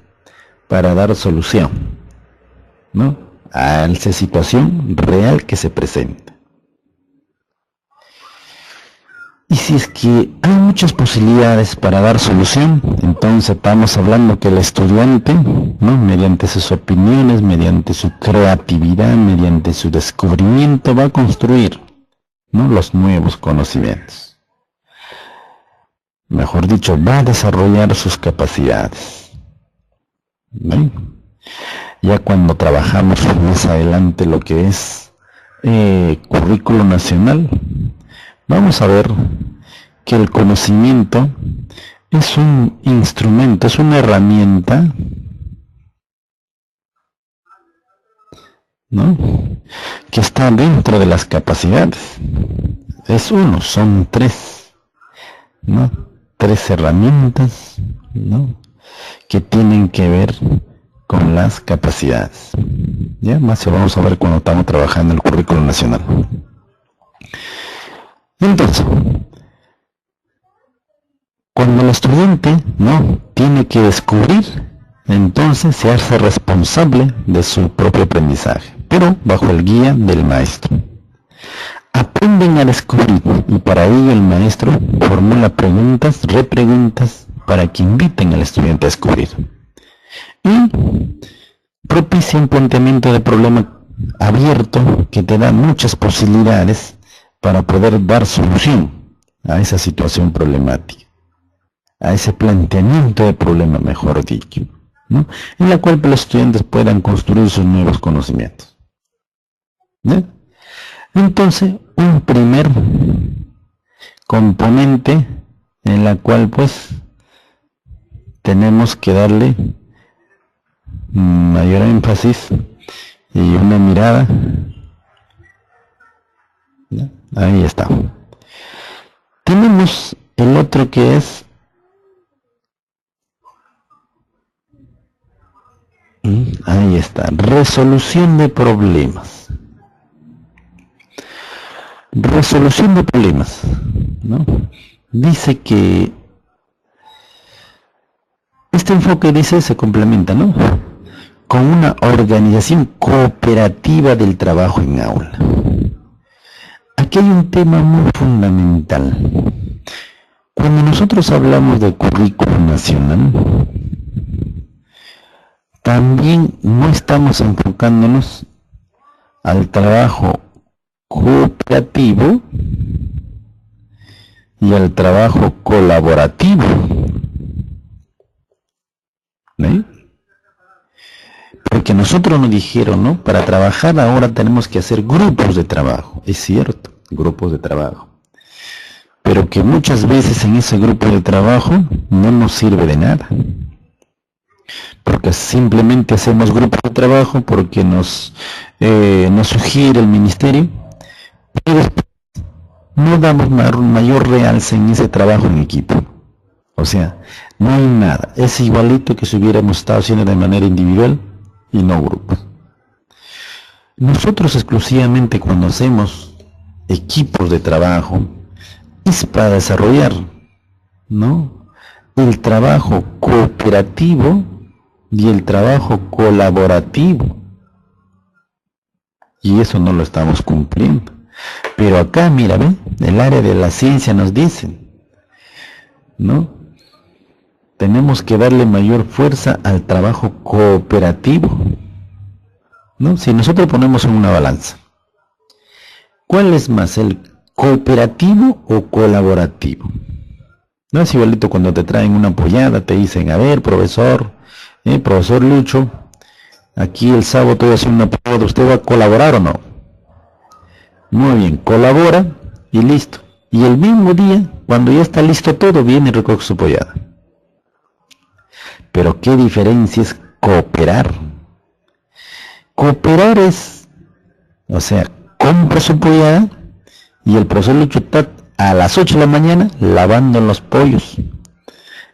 para dar solución, ¿no?, a esa situación real que se presenta. Y si es que hay muchas posibilidades para dar solución, entonces estamos hablando que el estudiante, ¿no?, mediante sus opiniones, mediante su creatividad, mediante su descubrimiento, va a construir, ¿no?, los nuevos conocimientos. Mejor dicho, va a desarrollar sus capacidades. ¿Ven? Ya cuando trabajamos más adelante lo que es currículo nacional, vamos a ver que el conocimiento es un instrumento, es una herramienta, ¿no?, que está dentro de las capacidades. Es uno, son tres, ¿no?, tres herramientas, ¿no?, que tienen que ver con las capacidades. Ya más lo vamos a ver cuando estamos trabajando en el currículo nacional. Entonces, cuando el estudiante, ¿no?, tiene que descubrir, entonces se hace responsable de su propio aprendizaje, pero bajo el guía del maestro. Aprenden a descubrir y para ello el maestro formula preguntas, repreguntas, para que inviten al estudiante a descubrir. Y propicia un planteamiento de problema abierto que te da muchas posibilidades para poder dar solución a esa situación problemática, a ese planteamiento de problema, mejor dicho, ¿no?, en la cual los estudiantes puedan construir sus nuevos conocimientos. ¿Sí? Entonces, un primer componente en la cual pues tenemos que darle mayor énfasis y una mirada. ¿Ya? Ahí está. Tenemos el otro que es ahí está, resolución de problemas. Resolución de problemas, ¿no? Dice que este enfoque, dice, se complementa, ¿no?, con una organización cooperativa del trabajo en aula. Aquí hay un tema muy fundamental. Cuando nosotros hablamos de currículo nacional, también no estamos enfocándonos al trabajo cooperativo y al trabajo colaborativo. ¿Ve? Porque nosotros nos dijeron, ¿no?, para trabajar ahora tenemos que hacer grupos de trabajo. Es cierto, grupos de trabajo. Pero que muchas veces en ese grupo de trabajo no nos sirve de nada. Porque simplemente hacemos grupos de trabajo porque nos sugiere el ministerio, pero no damos mayor realce en ese trabajo en equipo. O sea, no hay nada. Es igualito que si hubiéramos estado haciendo de manera individual y no grupos. Nosotros exclusivamente cuando hacemos equipos de trabajo es para desarrollar, ¿no?, el trabajo cooperativo y el trabajo colaborativo. Y eso no lo estamos cumpliendo. Pero acá, mira, ¿ve?, el área de la ciencia nos dicen, ¿no?, tenemos que darle mayor fuerza al trabajo cooperativo, ¿no? Si nosotros ponemos en una balanza, ¿cuál es más, el cooperativo o colaborativo? No es igualito cuando te traen una pollada, te dicen, a ver, profesor Lucho, aquí el sábado estoy haciendo una pollada, ¿usted va a colaborar o no? Muy bien, colabora y listo. Y el mismo día, cuando ya está listo todo, viene y recoge su pollada. Pero ¿qué diferencia es cooperar? Cooperar es O sea, compra su pollada y el profesor Lucho está a las 8 de la mañana lavando los pollos,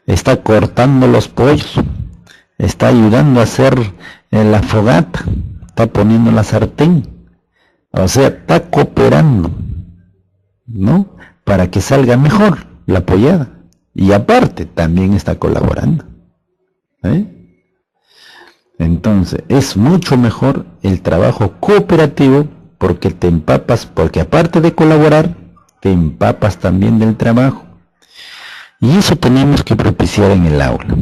está cortando los pollos, está ayudando a hacer la fogata, está poniendo la sartén, o sea, está cooperando, ¿no? Para que salga mejor la pollada. Y aparte, también está colaborando. Entonces, es mucho mejor el trabajo cooperativo porque te empapas, porque aparte de colaborar, te empapas también del trabajo. Y eso tenemos que propiciar en el aula.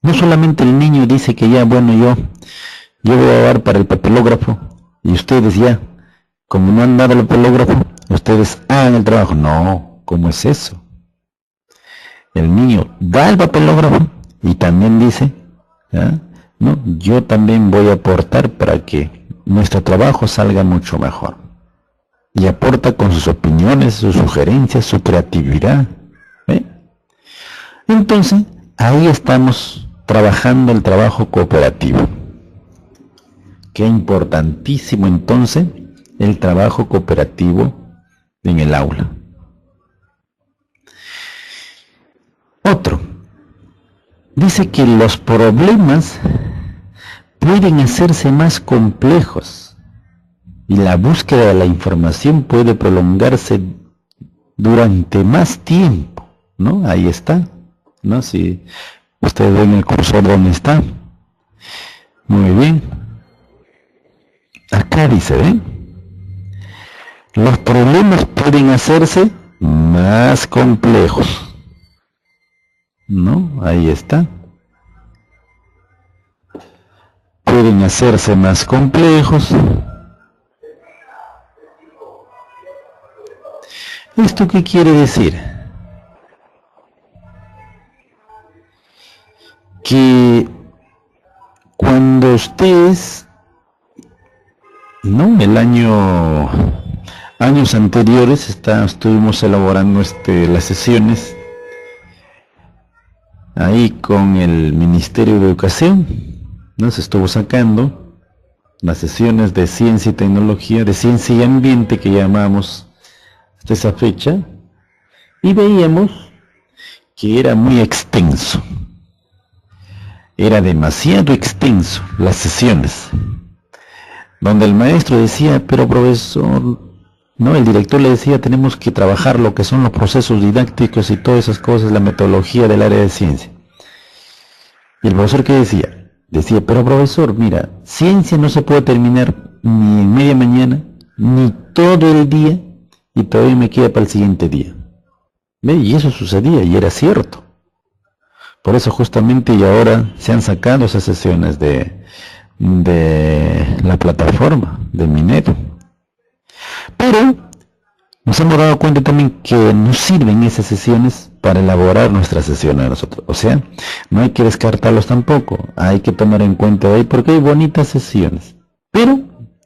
No solamente el niño dice que ya, bueno, yo voy a dar para el papelógrafo y ustedes ya, como no han dado el papelógrafo, ustedes hagan el trabajo. No, ¿cómo es eso? El niño da el papelógrafo y también dice, ¿ya? No, yo también voy a aportar para que nuestro trabajo salga mucho mejor. Y aporta con sus opiniones, sus sugerencias, su creatividad. Entonces, ahí estamos trabajando el trabajo cooperativo. Qué importantísimo entonces el trabajo cooperativo en el aula. Otro, dice que los problemas pueden hacerse más complejos y la búsqueda de la información puede prolongarse durante más tiempo, ¿no? Ahí está, ¿no? Si ustedes ven el cursor donde está. Muy bien. Acá dice, ¿ven? Los problemas pueden hacerse más complejos, ¿no? Ahí está. Pueden hacerse más complejos. ¿Esto qué quiere decir? Que cuando ustedes, ¿no? Años anteriores estuvimos elaborando las sesiones ahí con el Ministerio de Educación, ¿no? Se estuvo sacando las sesiones de ciencia y tecnología, de ciencia y ambiente que llamamos hasta esa fecha, y veíamos que era muy extenso, era demasiado extenso las sesiones, donde el maestro decía, pero profesor, no, el director le decía, tenemos que trabajar lo que son los procesos didácticos y todas esas cosas, la metodología del área de ciencia. Y el profesor, ¿qué decía? Decía, pero profesor, mira, ciencia no se puede terminar ni en media mañana, ni todo el día, y todavía me queda para el siguiente día. ¿Ve? Y eso sucedía, y era cierto. Por eso justamente y ahora se han sacado esas sesiones de la plataforma de Minedo. Pero nos hemos dado cuenta también que nos sirven esas sesiones para elaborar nuestras sesiones nosotros. O sea, no hay que descartarlos tampoco, hay que tomar en cuenta de ahí porque hay bonitas sesiones. Pero,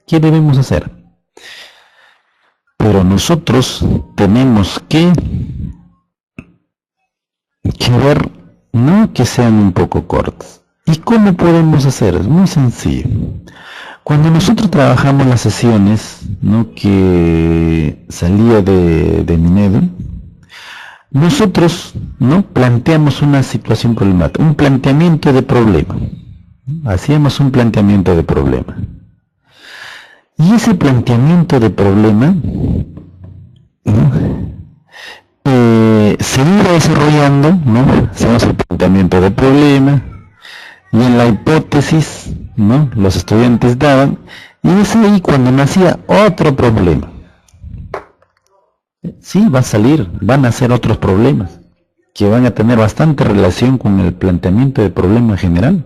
¿qué debemos hacer? Pero nosotros tenemos que ver, no que sean un poco cortas. ¿Y cómo podemos hacer? Es muy sencillo. Cuando nosotros trabajamos las sesiones, ¿no? Que salía de Minedo, nosotros, ¿no? Planteamos una situación problemática, un planteamiento de problema. Hacíamos un planteamiento de problema. Y ese planteamiento de problema, ¿no? Se iba desarrollando, ¿no? Hacemos el planteamiento de problema y en la hipótesis, ¿no? Los estudiantes daban, y es ahí cuando nacía otro problema. Sí, van a ser otros problemas que van a tener bastante relación con el planteamiento de problema general.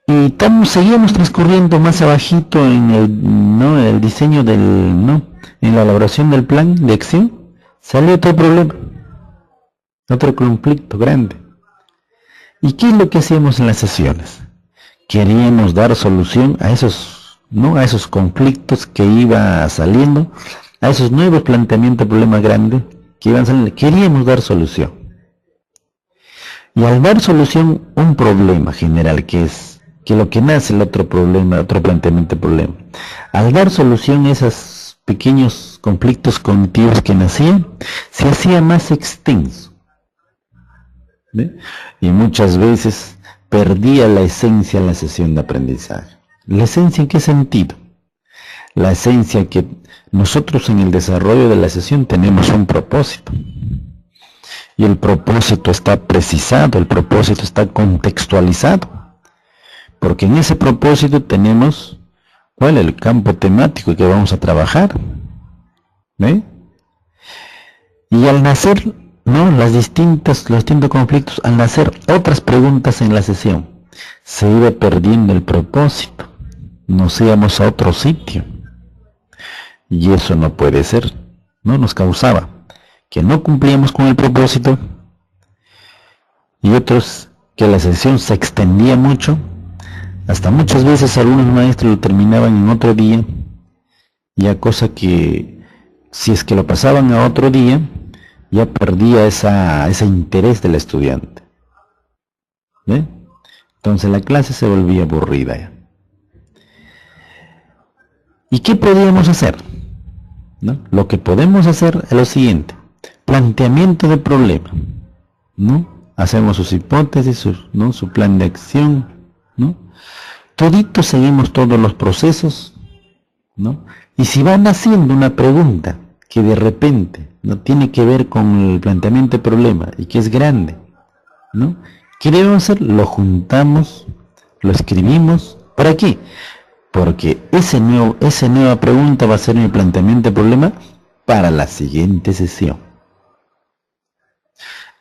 Y seguíamos transcurriendo más abajito en el diseño en la elaboración del plan de acción, salió otro problema, otro conflicto grande. ¿Y qué es lo que hacíamos en las sesiones? Queríamos dar solución a esos conflictos que iba saliendo, a esos nuevos planteamientos de problemas grandes que iban saliendo. Queríamos dar solución. Y al dar solución a un problema general que que lo que nace el otro problema, otro planteamiento de problema. Al dar solución a esos pequeños conflictos cognitivos que nacían, se hacía más extenso. ¿Ve? Y muchas veces perdía la esencia de la sesión de aprendizaje. ¿La esencia en qué sentido? La esencia que nosotros en el desarrollo de la sesión tenemos un propósito. Y el propósito está precisado, el propósito está contextualizado. Porque en ese propósito tenemos, ¿cuál es el campo temático que vamos a trabajar? ¿Ve? Y al nacer, ¿no? Los distintos conflictos, al nacer otras preguntas en la sesión, se iba perdiendo el propósito, nos íbamos a otro sitio. Y eso no puede ser, ¿no? Nos causaba que no cumplíamos con el propósito y otros que la sesión se extendía mucho. Hasta muchas veces algunos maestros lo terminaban en otro día, ya cosa que si es que lo pasaban a otro día, ya perdía ese interés del estudiante. ¿Ve? Entonces la clase se volvía aburrida ya. ¿Y qué podíamos hacer? ¿No? Lo que podemos hacer es lo siguiente: planteamiento de problema, ¿no? Hacemos sus hipótesis, ¿no? Su plan de acción, ¿no? Toditos seguimos todos los procesos, ¿no? Y si van haciendo una pregunta que de repente no tiene que ver con el planteamiento de problema y que es grande, ¿no? ¿Qué debemos hacer? Lo juntamos, lo escribimos. ¿Para qué? Porque esa nueva pregunta va a ser mi planteamiento de problema para la siguiente sesión.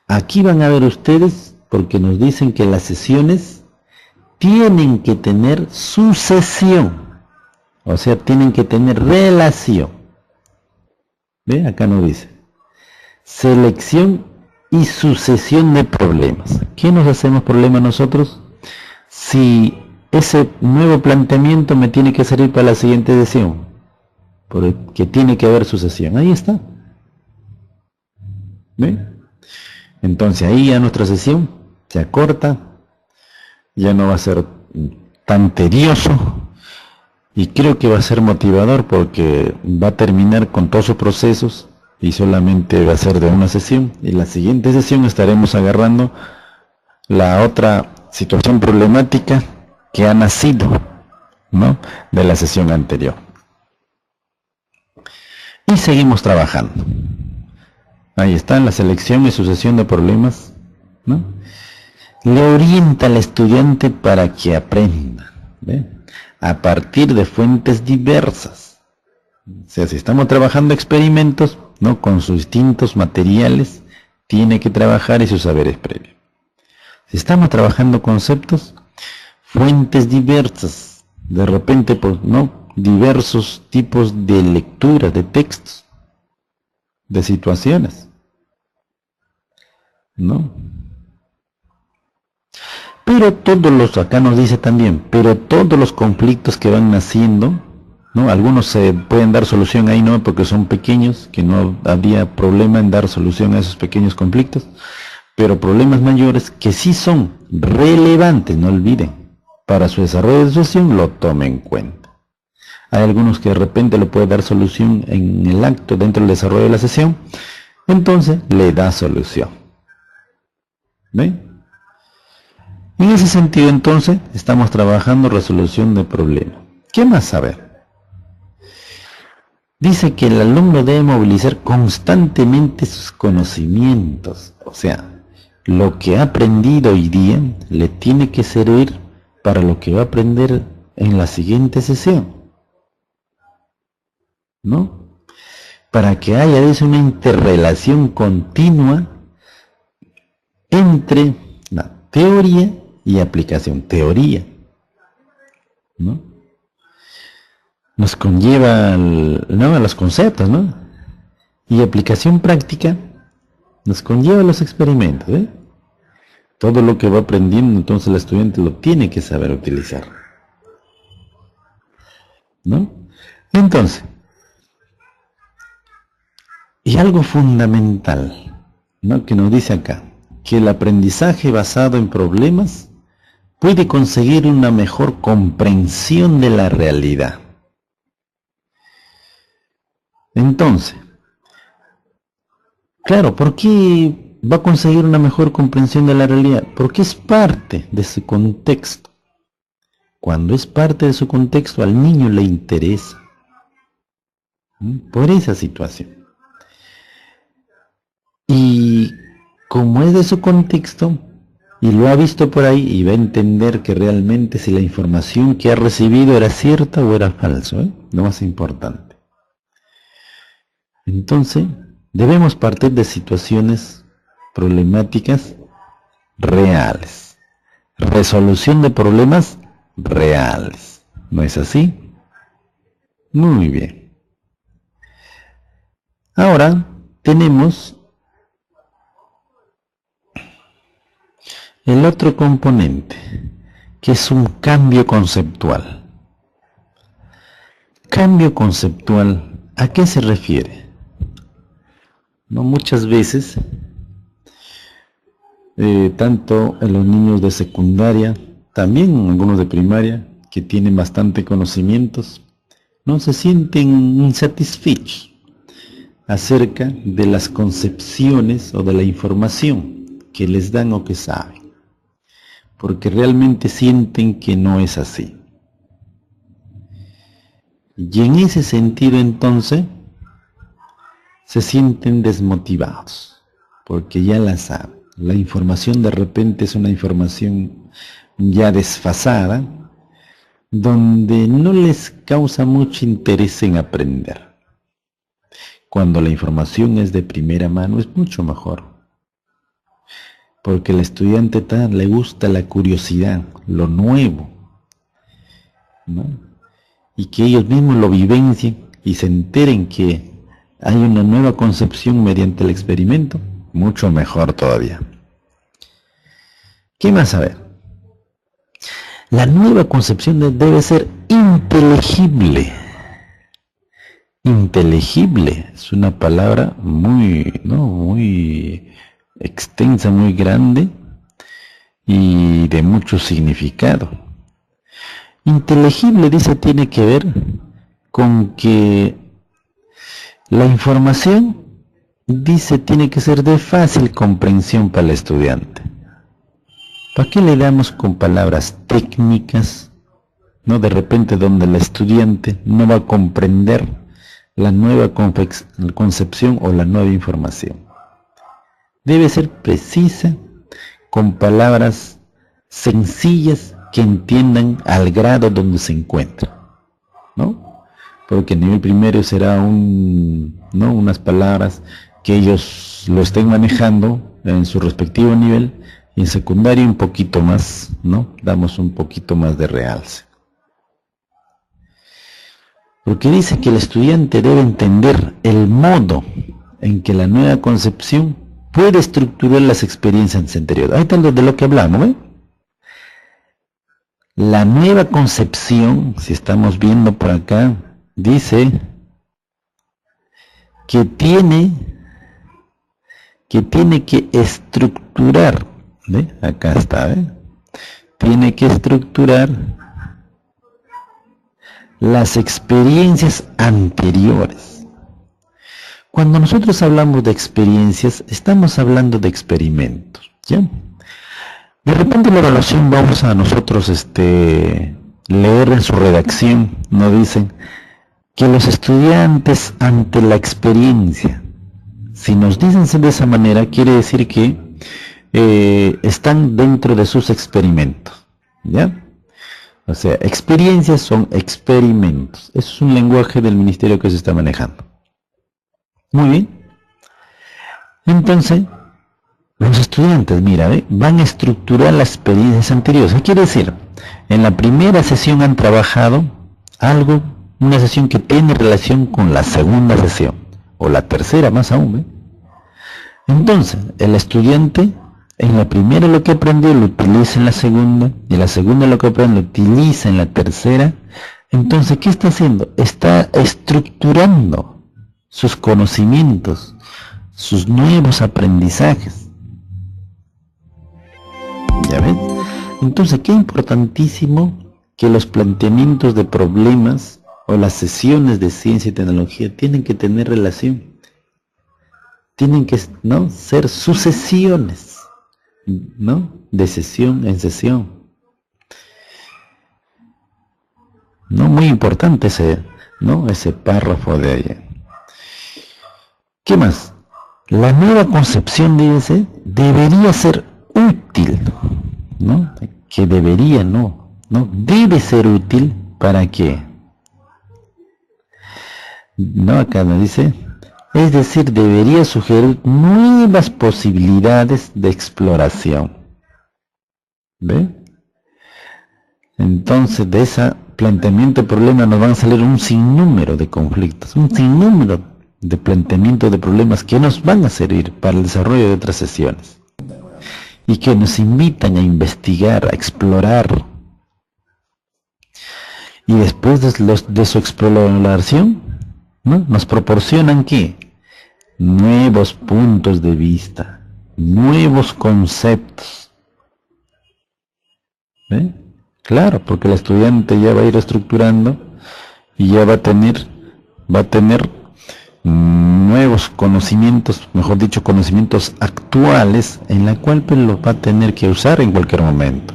Aquí van a ver ustedes, porque nos dicen que las sesiones tienen que tener sucesión, o sea, tienen que tener relación. ¿Ve? Acá nos dice selección y sucesión de problemas. ¿Qué nos hacemos problema nosotros? Si ese nuevo planteamiento me tiene que servir para la siguiente sesión, porque tiene que haber sucesión. Ahí está. ¿Ve? Entonces ahí ya nuestra sesión se acorta, ya no va a ser tan tedioso y creo que va a ser motivador porque va a terminar con todos sus procesos y solamente va a ser de una sesión, y la siguiente sesión estaremos agarrando la otra situación problemática que ha nacido, ¿no?, de la sesión anterior. Y seguimos trabajando. Ahí está la selección y sucesión de problemas, ¿no? Le orienta al estudiante para que aprenda, ¿ve?, a partir de fuentes diversas. O sea, si estamos trabajando experimentos, ¿no?, con sus distintos materiales, tiene que trabajar esos saberes previos. Si estamos trabajando conceptos, fuentes diversas, de repente, pues, ¿no?, diversos tipos de lectura de textos, de situaciones, ¿no? Pero acá nos dice también, pero todos los conflictos que van naciendo, ¿no?, algunos se pueden dar solución ahí, ¿no?, porque son pequeños, que no había problema en dar solución a esos pequeños conflictos, pero problemas mayores que sí son relevantes, no olviden, para su desarrollo de sesión, lo tomen en cuenta. Hay algunos que de repente le puede dar solución en el acto, dentro del desarrollo de la sesión, entonces le da solución. ¿Ven? En ese sentido, entonces, estamos trabajando resolución de problemas. ¿Qué más saber? Dice que el alumno debe movilizar constantemente sus conocimientos, o sea, lo que ha aprendido hoy día le tiene que servir para lo que va a aprender en la siguiente sesión, ¿no? Para que haya, dice, una interrelación continua entre la teoría y aplicación. Teoría, ¿no?, nos conlleva ¿no?, a los conceptos, ¿no?, y aplicación práctica nos conlleva a los experimentos, ¿eh? Todo lo que va aprendiendo, entonces el estudiante lo tiene que saber utilizar, ¿no? Entonces, y algo fundamental, ¿no?, que nos dice acá, que el aprendizaje basado en problemas puede conseguir una mejor comprensión de la realidad. Entonces, claro, ¿por qué va a conseguir una mejor comprensión de la realidad? Porque es parte de su contexto. Cuando es parte de su contexto, al niño le interesa. Por esa situación. Y como es de su contexto, y lo ha visto por ahí, y va a entender que realmente si la información que ha recibido era cierta o era falso, lo más importante. Entonces, debemos partir de situaciones problemáticas reales. Resolución de problemas reales. ¿No es así? Muy bien. Ahora tenemos el otro componente, que es un cambio conceptual. Cambio conceptual, ¿a qué se refiere? No, muchas veces, tanto en los niños de secundaria, también algunos de primaria, que tienen bastante conocimientos, no se sienten insatisfechos acerca de las concepciones o de la información que les dan o que saben, porque realmente sienten que no es así. Y en ese sentido entonces se sienten desmotivados, porque ya la saben. La información de repente es una información ya desfasada, donde no les causa mucho interés en aprender. Cuando la información es de primera mano es mucho mejor, porque al estudiante le gusta la curiosidad, lo nuevo, ¿no? Y que ellos mismos lo vivencien y se enteren que hay una nueva concepción mediante el experimento, mucho mejor todavía. ¿Qué más saber? La nueva concepción debe ser inteligible. Inteligible es una palabra muy extensa, muy grande y de mucho significado. Inteligible, dice, tiene que ver con que la información, dice, tiene que ser de fácil comprensión para el estudiante. ¿Para qué le damos con palabras técnicas? No, de repente donde el estudiante no va a comprender la nueva concepción o la nueva información. Debe ser precisa, con palabras sencillas que entiendan al grado donde se encuentra, ¿no? Porque el nivel primero será unas palabras que ellos lo estén manejando en su respectivo nivel, y en secundaria un poquito más, ¿no? Damos un poquito más de realce. Porque dice que el estudiante debe entender el modo en que la nueva concepción puede estructurar las experiencias anteriores. Ahí está de lo que hablamos, ¿eh? La nueva concepción, si estamos viendo por acá, dice que tiene que estructurar, ¿ve? Acá está, ¿ve? Tiene que estructurar las experiencias anteriores. Cuando nosotros hablamos de experiencias, estamos hablando de experimentos, ¿ya? De repente la evaluación vamos a nosotros leer en su redacción, nos dicen que los estudiantes ante la experiencia, si nos dicen de esa manera, quiere decir que están dentro de sus experimentos, ¿ya? O sea, experiencias son experimentos. Eso es un lenguaje del ministerio que se está manejando. Muy bien. Entonces, los estudiantes, mira, van a estructurar las experiencias anteriores. ¿Qué quiere decir? En la primera sesión han trabajado algo, una sesión que tiene relación con la segunda sesión, o la tercera más aún, Entonces, el estudiante en la primera lo que aprendió lo utiliza en la segunda, y en la segunda lo que aprende lo utiliza en la tercera. Entonces, ¿qué está haciendo? Está estructurando sus conocimientos, sus nuevos aprendizajes. ¿Ya ven? Entonces, qué importantísimo que los planteamientos de problemas o las sesiones de ciencia y tecnología tienen que tener relación. Tienen que, ¿no?, ser sucesiones, ¿no?, de sesión en sesión. ¿No? Muy importante ese, ¿no?, ese párrafo de ahí. ¿Qué más? La nueva concepción de ese debería ser útil, ¿no? Que debería, no debe ser útil. ¿Para qué? No, acá me dice, es decir, debería sugerir nuevas posibilidades de exploración. ¿Ve? Entonces, de ese planteamiento de problemas nos van a salir un sinnúmero de conflictos, un sinnúmero de planteamiento de problemas que nos van a servir para el desarrollo de otras sesiones y que nos invitan a investigar, a explorar. Y después de su exploración, ¿no?, nos proporcionan ¿qué? Nuevos puntos de vista, nuevos conceptos. ¿Ve? Claro, porque el estudiante ya va a ir estructurando y ya va a tener nuevos conocimientos, mejor dicho, conocimientos actuales, en la cual pues los va a tener que usar en cualquier momento.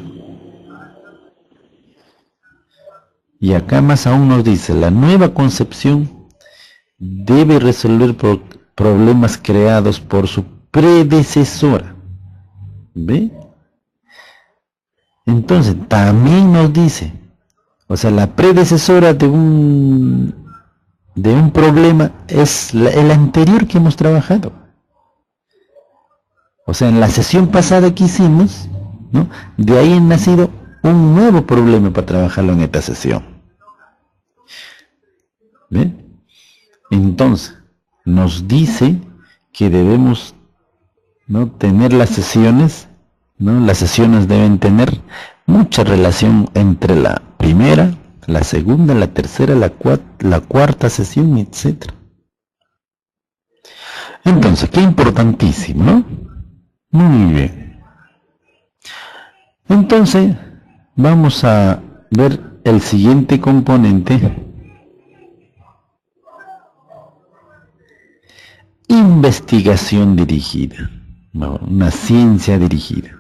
Y acá más aún nos dice, la nueva concepción debe resolver problemas creados por su predecesora. ¿Ve? Entonces, también nos dice, o sea, la predecesora de un problema es el anterior que hemos trabajado. O sea, en la sesión pasada que hicimos, ¿no?, de ahí ha nacido un nuevo problema para trabajarlo en esta sesión. ¿Ve? Entonces, nos dice que debemos, ¿no?, tener las sesiones, ¿no? Las sesiones deben tener mucha relación entre la primera, la segunda, la tercera, la cuarta sesión, etc. Entonces, qué importantísimo, ¿no? Muy bien. Entonces, vamos a ver el siguiente componente. Investigación dirigida, una ciencia dirigida,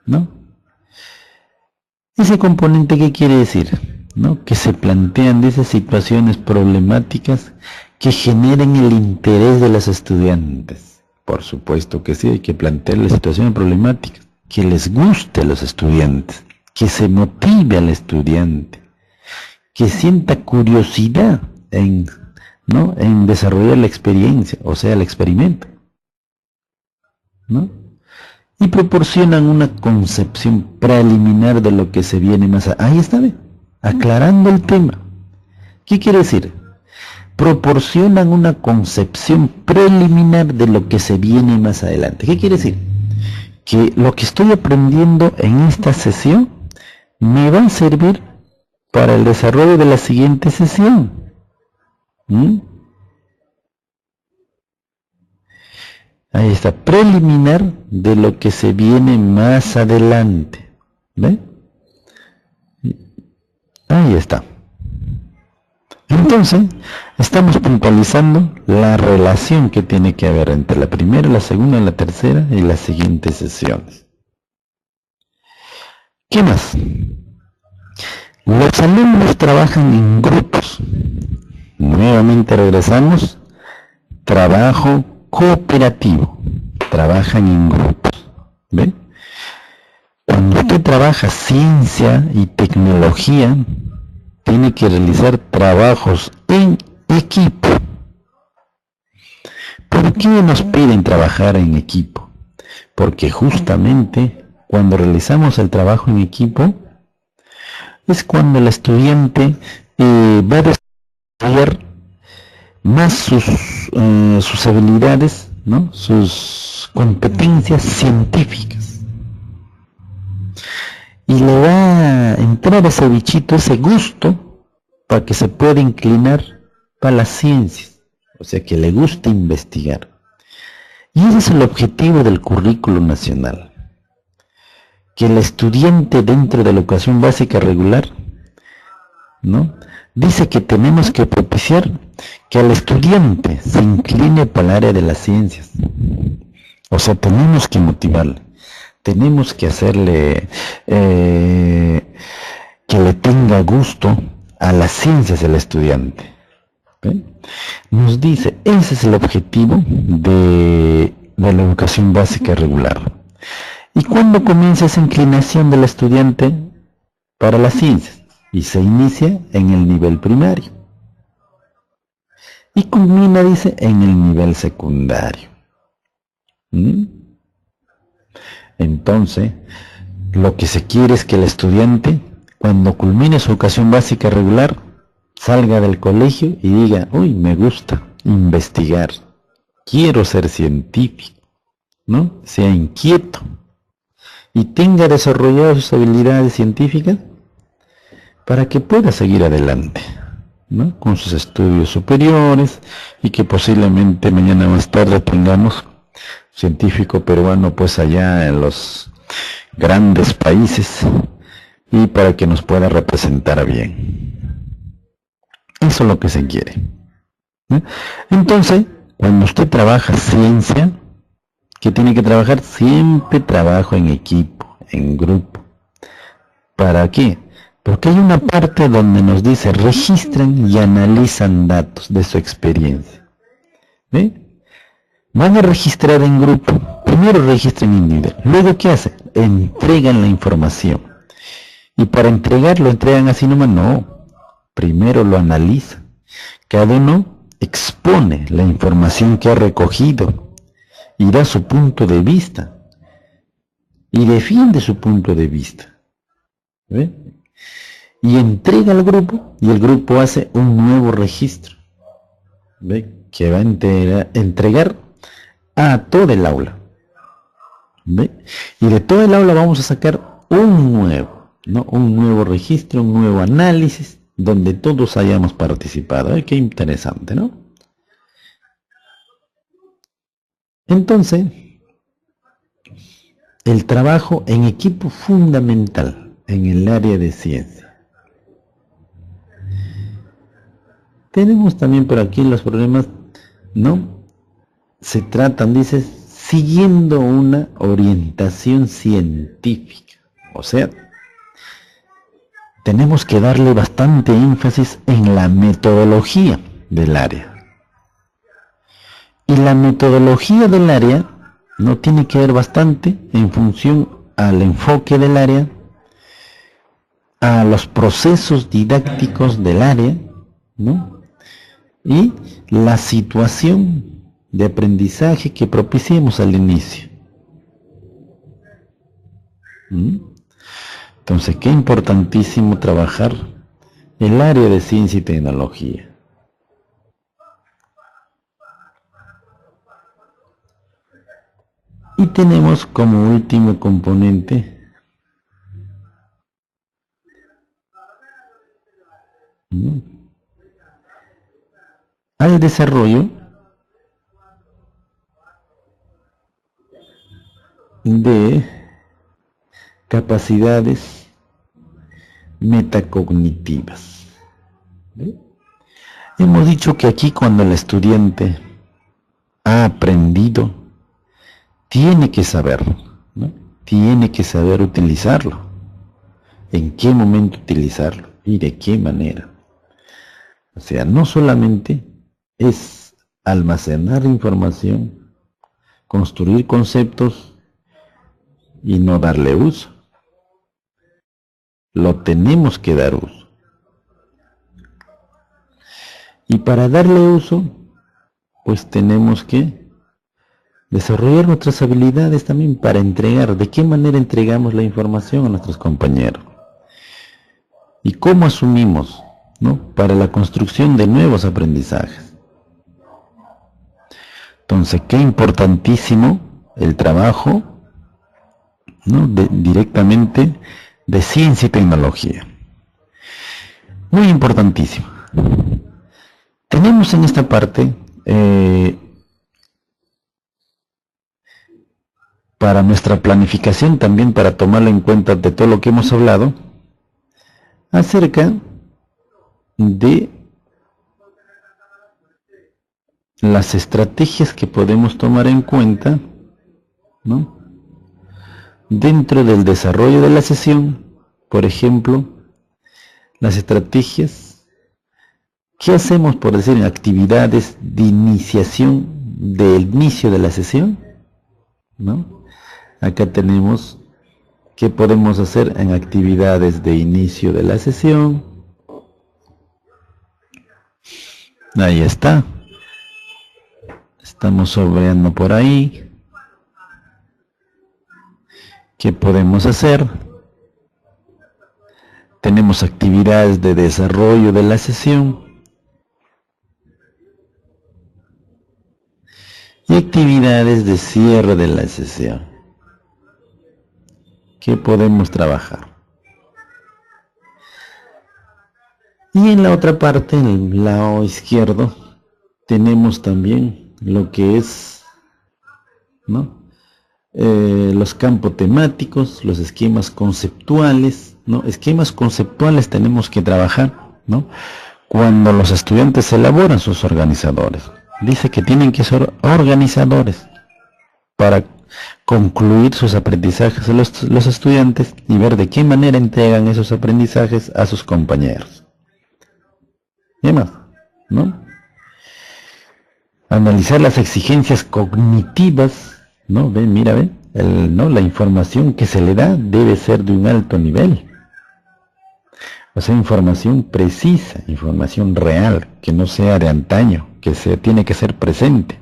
¿no? Ese componente, ¿qué quiere decir? ¿No? Que se plantean de esas situaciones problemáticas que generen el interés de los estudiantes. Por supuesto que sí, hay que plantear las situaciones problemáticas, que les guste a los estudiantes, que se motive al estudiante, que sienta curiosidad en desarrollar la experiencia, o sea, el experimento, ¿no? Y proporcionan una concepción preliminar de lo que se viene más allá. Ahí está, ¿ve? Aclarando el tema. ¿Qué quiere decir? Proporcionan una concepción preliminar de lo que se viene más adelante. ¿Qué quiere decir? Que lo que estoy aprendiendo en esta sesión me va a servir para el desarrollo de la siguiente sesión. Ahí está, preliminar de lo que se viene más adelante. ¿Ve? Ahí está. Entonces, estamos puntualizando la relación que tiene que haber entre la primera, la segunda, la tercera y las siguientes sesiones. ¿Qué más? Los alumnos trabajan en grupos. Nuevamente regresamos. Trabajo cooperativo. Trabajan en grupos. ¿Ve? Cuando usted trabaja ciencia y tecnología, tiene que realizar trabajos en equipo. ¿Por qué nos piden trabajar en equipo? Porque justamente cuando realizamos el trabajo en equipo es cuando el estudiante va a desarrollar más sus habilidades, ¿no?, sus competencias científicas. Y le va a entrar ese bichito, ese gusto, para que se pueda inclinar para las ciencias. O sea, que le guste investigar. Y ese es el objetivo del currículo nacional. que el estudiante dentro de la educación básica regular, ¿no?, dice que tenemos que propiciar que el estudiante se incline para el área de las ciencias. O sea, tenemos que motivarle, tenemos que hacerle que le tenga gusto a las ciencias el estudiante. ¿Ven? Nos dice, ese es el objetivo de la educación básica regular. ¿Y cuándo comienza esa inclinación del estudiante para las ciencias? Y se inicia en el nivel primario. Y culmina, dice, en el nivel secundario. Entonces, lo que se quiere es que el estudiante, cuando culmine su educación básica regular, salga del colegio y diga, uy, me gusta investigar, quiero ser científico, ¿no? Sea inquieto y tenga desarrolladas sus habilidades científicas para que pueda seguir adelante, ¿no?, con sus estudios superiores, y que posiblemente mañana más tarde tengamos científico peruano pues allá en los grandes países, y para que nos pueda representar bien. Eso es lo que se quiere, ¿no? Entonces, cuando usted trabaja ciencia, ¿qué tiene que trabajar? Siempre trabajo en equipo, en grupo. ¿Para qué? Porque hay una parte donde nos dice, registran y analizan datos de su experiencia. ¿Ve? Van a registrar en grupo. Primero registran individual. Luego, ¿qué hacen? Entregan la información. Y para entregarlo, ¿entregan así nomás? No. Primero lo analizan. Cada uno expone la información que ha recogido y da su punto de vista. Y defiende su punto de vista. ¿Ve? Y entrega al grupo, y el grupo hace un nuevo registro, ¿ve?, que va a entregar a todo el aula, ¿ve? Y de todo el aula vamos a sacar un nuevo, ¿no?, un nuevo registro, un nuevo análisis, donde todos hayamos participado. Qué interesante, ¿no? Entonces, el trabajo en equipo fundamental en el área de ciencia. Tenemos también por aquí los problemas, ¿no? Se tratan, dice, siguiendo una orientación científica. O sea, tenemos que darle bastante énfasis en la metodología del área. Y la metodología del área no tiene que ver bastante en función al enfoque del área, a los procesos didácticos del área, ¿no?, y la situación de aprendizaje que propiciemos al inicio. Entonces, qué importantísimo trabajar el área de ciencia y tecnología. Y tenemos como último componente al desarrollo de capacidades metacognitivas. ¿Ve? Hemos dicho que aquí, cuando el estudiante ha aprendido, tiene que saberlo, ¿no? Tiene que saber utilizarlo, en qué momento utilizarlo y de qué manera. O sea, no solamente es almacenar información, construir conceptos y no darle uso. Lo tenemos que dar uso. Y para darle uso, pues tenemos que desarrollar nuestras habilidades también para entregar. ¿De qué manera entregamos la información a nuestros compañeros? ¿Y cómo asumimos, ¿no?, para la construcción de nuevos aprendizajes? Entonces, qué importantísimo el trabajo, ¿no?, directamente de ciencia y tecnología. Muy importantísimo. Tenemos en esta parte, para nuestra planificación también, para tomarlo en cuenta de todo lo que hemos hablado acerca de las estrategias que podemos tomar en cuenta, ¿no?, dentro del desarrollo de la sesión. Por ejemplo, las estrategias que hacemos, por decir, en actividades de iniciación del inicio de la sesión, ¿no? Acá tenemos qué podemos hacer en actividades de inicio de la sesión. Ahí está. Estamos sobreando por ahí. ¿Qué podemos hacer? Tenemos actividades de desarrollo de la sesión y actividades de cierre de la sesión. ¿Qué podemos trabajar? Y en la otra parte, en el lado izquierdo, tenemos también lo que es, ¿no?, los campos temáticos, los esquemas conceptuales, ¿no? Esquemas conceptuales tenemos que trabajar, ¿no?, cuando los estudiantes elaboran sus organizadores. Dice que tienen que ser organizadores para concluir sus aprendizajes los estudiantes y ver de qué manera entregan esos aprendizajes a sus compañeros. ¿Qué más? ¿No? Analizar las exigencias cognitivas, ¿no? Ven, mira, ven, ¿no?, la información que se le da debe ser de un alto nivel. O sea, información precisa, información real, que no sea de antaño, tiene que ser presente.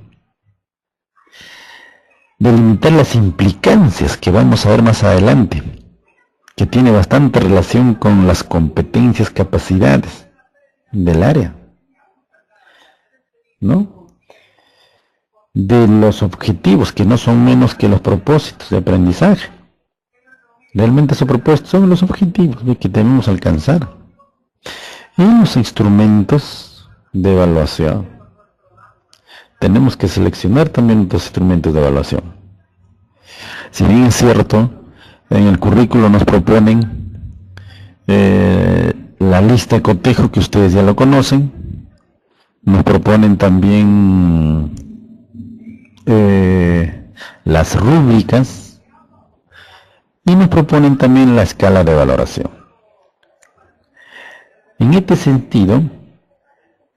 Delimitar las implicancias que vamos a ver más adelante, que tiene bastante relación con las competencias, capacidades del área, ¿no?, de los objetivos, que no son menos que los propósitos de aprendizaje. Realmente esos propósitos son los objetivos que debemos alcanzar. Y los instrumentos de evaluación. Tenemos que seleccionar también los instrumentos de evaluación. Si bien es cierto, en el currículo nos proponen la lista de cotejo, que ustedes ya lo conocen. Nos proponen también las rúbricas y nos proponen también la escala de valoración. En este sentido,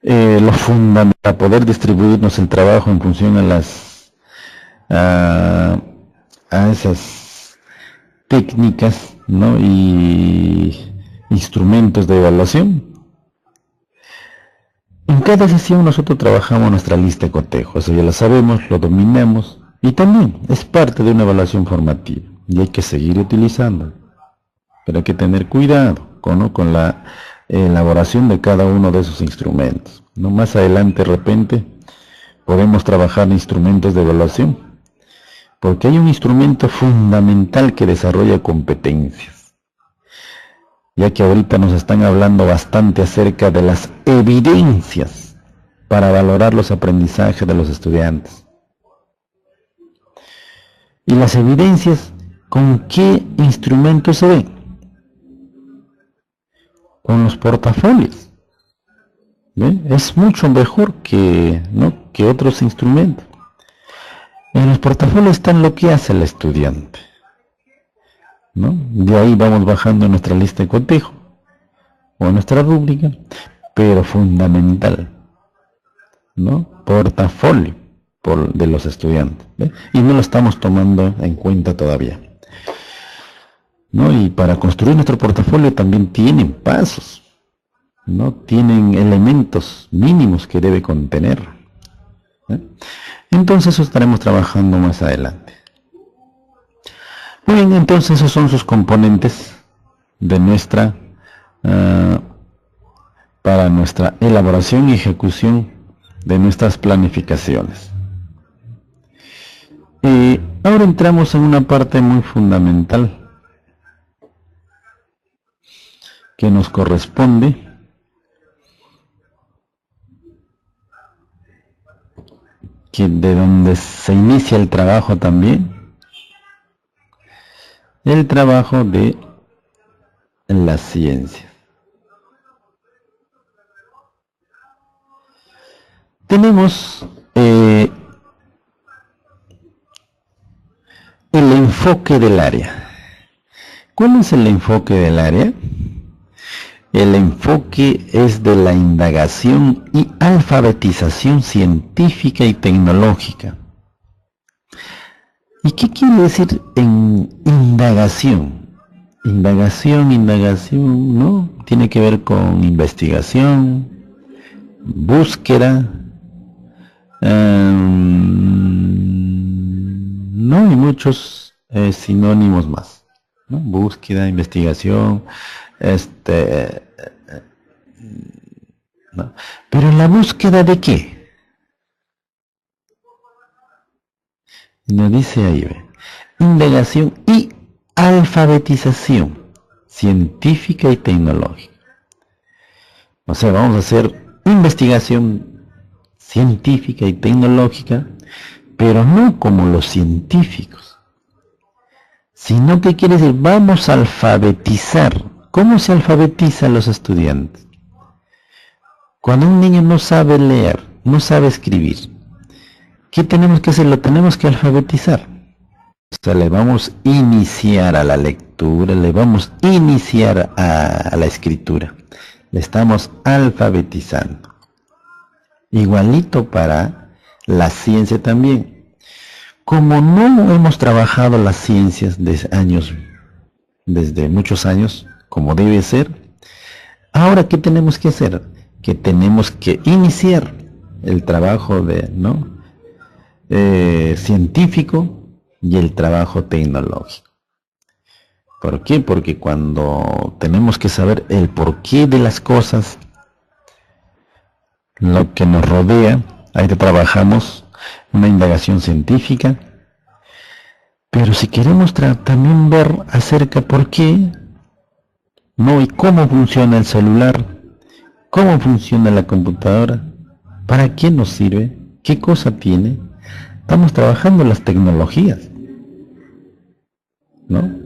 lo fundamental para poder distribuirnos el trabajo en función a esas técnicas, ¿no?, y instrumentos de evaluación. En cada sesión nosotros trabajamos nuestra lista de cotejo, eso ya lo sabemos, lo dominamos, y también es parte de una evaluación formativa, y hay que seguir utilizando. Pero hay que tener cuidado con la elaboración de cada uno de esos instrumentos, ¿no? Más adelante, de repente, podemos trabajar instrumentos de evaluación, porque hay un instrumento fundamental que desarrolla competencias. Ya que ahorita nos están hablando bastante acerca de las evidencias para valorar los aprendizajes de los estudiantes. Y las evidencias, ¿con qué instrumentos se ven? Con los portafolios. ¿Ven? Es mucho mejor que otros instrumentos. En los portafolios está lo que hace el estudiante, ¿no? De ahí vamos bajando nuestra lista de cotejo o nuestra rúbrica, pero fundamental, ¿no? Portafolio de los estudiantes, ¿ve? Y no lo estamos tomando en cuenta todavía, ¿no? Y para construir nuestro portafolio también tienen pasos, ¿no? Tienen elementos mínimos que debe contener, ¿eh? Entonces eso estaremos trabajando más adelante. Muy bien, entonces esos son sus componentes de para nuestra elaboración y ejecución de nuestras planificaciones. Y ahora entramos en una parte muy fundamental que nos corresponde, que de donde se inicia el trabajo también, el trabajo de la ciencia. Tenemos el enfoque del área. ¿Cuál es el enfoque del área? El enfoque es de la indagación y alfabetización científica y tecnológica. ¿Y qué quiere decir en indagación? Indagación, ¿no? Tiene que ver con investigación, búsqueda, no, y muchos sinónimos más, ¿no? Búsqueda, investigación, ¿no? Pero la búsqueda de qué? Nos dice ahí, ¿ve? Indagación y alfabetización científica y tecnológica. O sea, vamos a hacer investigación científica y tecnológica, pero no como los científicos, sino que quiere decir, vamos a alfabetizar. ¿Cómo se alfabetiza a los estudiantes? Cuando un niño no sabe leer, no sabe escribir, ¿qué tenemos que hacer? Lo tenemos que alfabetizar. O sea, le vamos a iniciar a la lectura, le vamos a iniciar a la escritura. Le estamos alfabetizando. Igualito para la ciencia también. Como no hemos trabajado las ciencias desde muchos años, como debe ser, ahora ¿qué tenemos que hacer? Que tenemos que iniciar el trabajo científico y el trabajo tecnológico. ¿Por qué? Porque cuando tenemos que saber el porqué de las cosas, lo que nos rodea, ahí trabajamos una indagación científica, pero si queremos también ver acerca por qué, ¿no? Y cómo funciona el celular, cómo funciona la computadora, para qué nos sirve, qué cosa tiene, estamos trabajando las tecnologías, ¿no?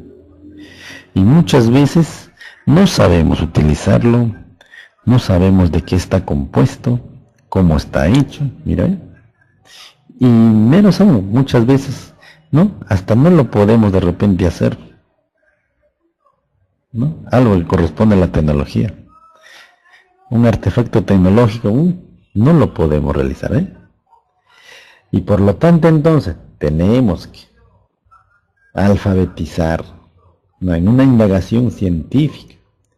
Y muchas veces no sabemos utilizarlo, no sabemos de qué está compuesto, cómo está hecho, mira, y menos aún, muchas veces, ¿no? Hasta no lo podemos de repente hacer, ¿no? Algo que corresponde a la tecnología. Un artefacto tecnológico, no lo podemos realizar, ¿eh? Y por lo tanto, entonces, tenemos que alfabetizar, ¿no? En una indagación científica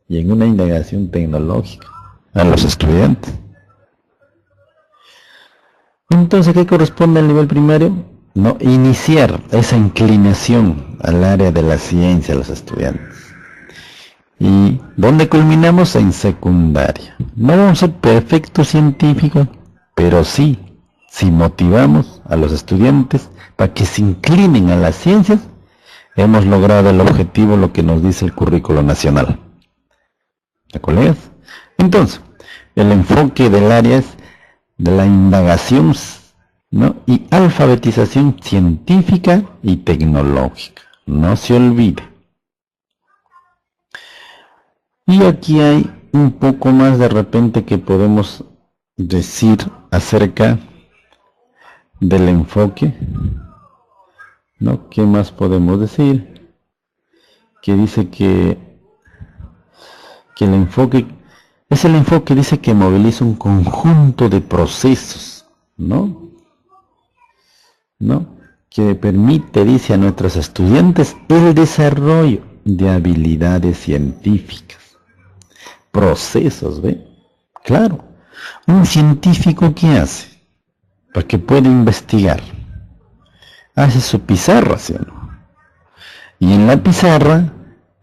y en una indagación tecnológica a los estudiantes. Entonces, ¿qué corresponde al nivel primario? No, iniciar esa inclinación al área de la ciencia a los estudiantes. ¿Y dónde culminamos? En secundaria. No vamos a ser perfectos científicos, pero sí, si motivamos a los estudiantes para que se inclinen a las ciencias, hemos logrado el objetivo, lo que nos dice el currículo nacional. ¿De acuerdo? Entonces, el enfoque del área es de la indagación, ¿no? Y alfabetización científica y tecnológica. No se olvide. Y aquí hay un poco más de repente que podemos decir acerca del enfoque, ¿no? ¿Qué más podemos decir? Que dice que el enfoque es el enfoque, dice, que moviliza un conjunto de procesos, ¿no? Que permite, dice, a nuestros estudiantes el desarrollo de habilidades científicas. Procesos, ¿ve? Claro, un científico, ¿qué hace? Para que pueda investigar. Hace su pizarra, ¿sí o no? Y en la pizarra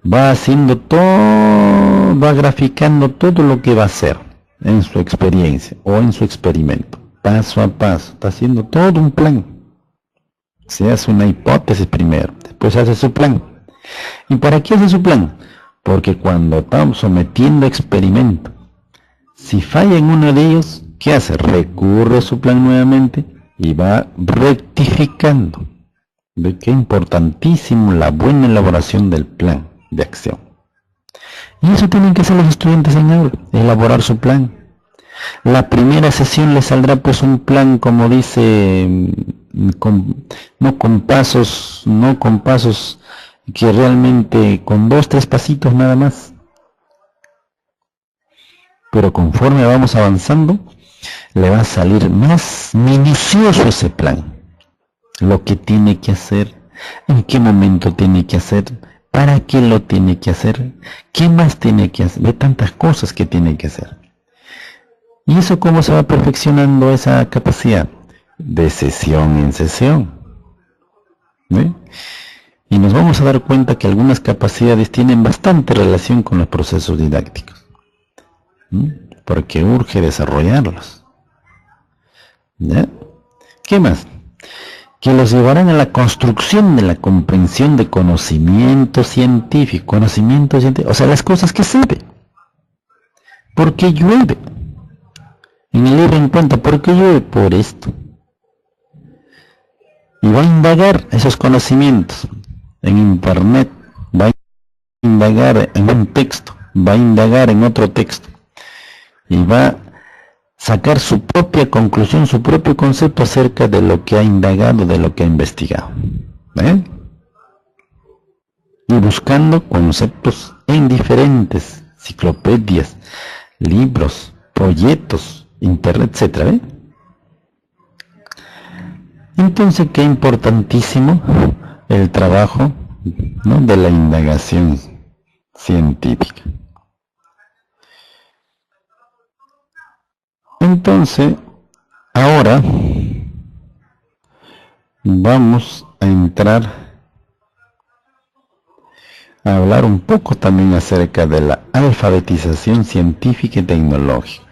va haciendo todo, va graficando todo lo que va a hacer en su experiencia o en su experimento, paso a paso, está haciendo todo un plan. Se hace una hipótesis primero, después hace su plan. ¿Y para qué hace su plan? Porque cuando estamos sometiendo experimento, si falla en uno de ellos, ¿qué hace? Recurre a su plan nuevamente y va rectificando. ¿Ve? Qué importantísimo la buena elaboración del plan de acción. Y eso tienen que hacer los estudiantes en aula, elaborar su plan. La primera sesión les saldrá pues un plan, como dice, no con pasos que realmente con 2, 3 pasitos nada más. Pero conforme vamos avanzando, le va a salir más minucioso ese plan. Lo que tiene que hacer, en qué momento tiene que hacer, para qué lo tiene que hacer, qué más tiene que hacer, de tantas cosas que tiene que hacer. ¿Y eso cómo se va perfeccionando esa capacidad? De sesión en sesión. ¿Ve? Y nos vamos a dar cuenta que algunas capacidades tienen bastante relación con los procesos didácticos. Porque urge desarrollarlos. ¿Ya? ¿Qué más? Que los llevarán a la construcción de la comprensión de conocimiento científico, o sea, las cosas que sabe. ¿Por qué llueve? En el libro encuentra, ¿por qué llueve? Por esto. Y va a indagar esos conocimientos en internet, va a indagar en un texto, va a indagar en otro texto, y va a sacar su propia conclusión, su propio concepto acerca de lo que ha indagado, de lo que ha investigado. ¿Eh? Y buscando conceptos en diferentes enciclopedias, libros, folletos, internet, etcétera. ¿Eh? Entonces, qué importantísimo el trabajo, ¿no?, de la indagación científica. Entonces, ahora vamos a entrar a hablar un poco también acerca de la alfabetización científica y tecnológica.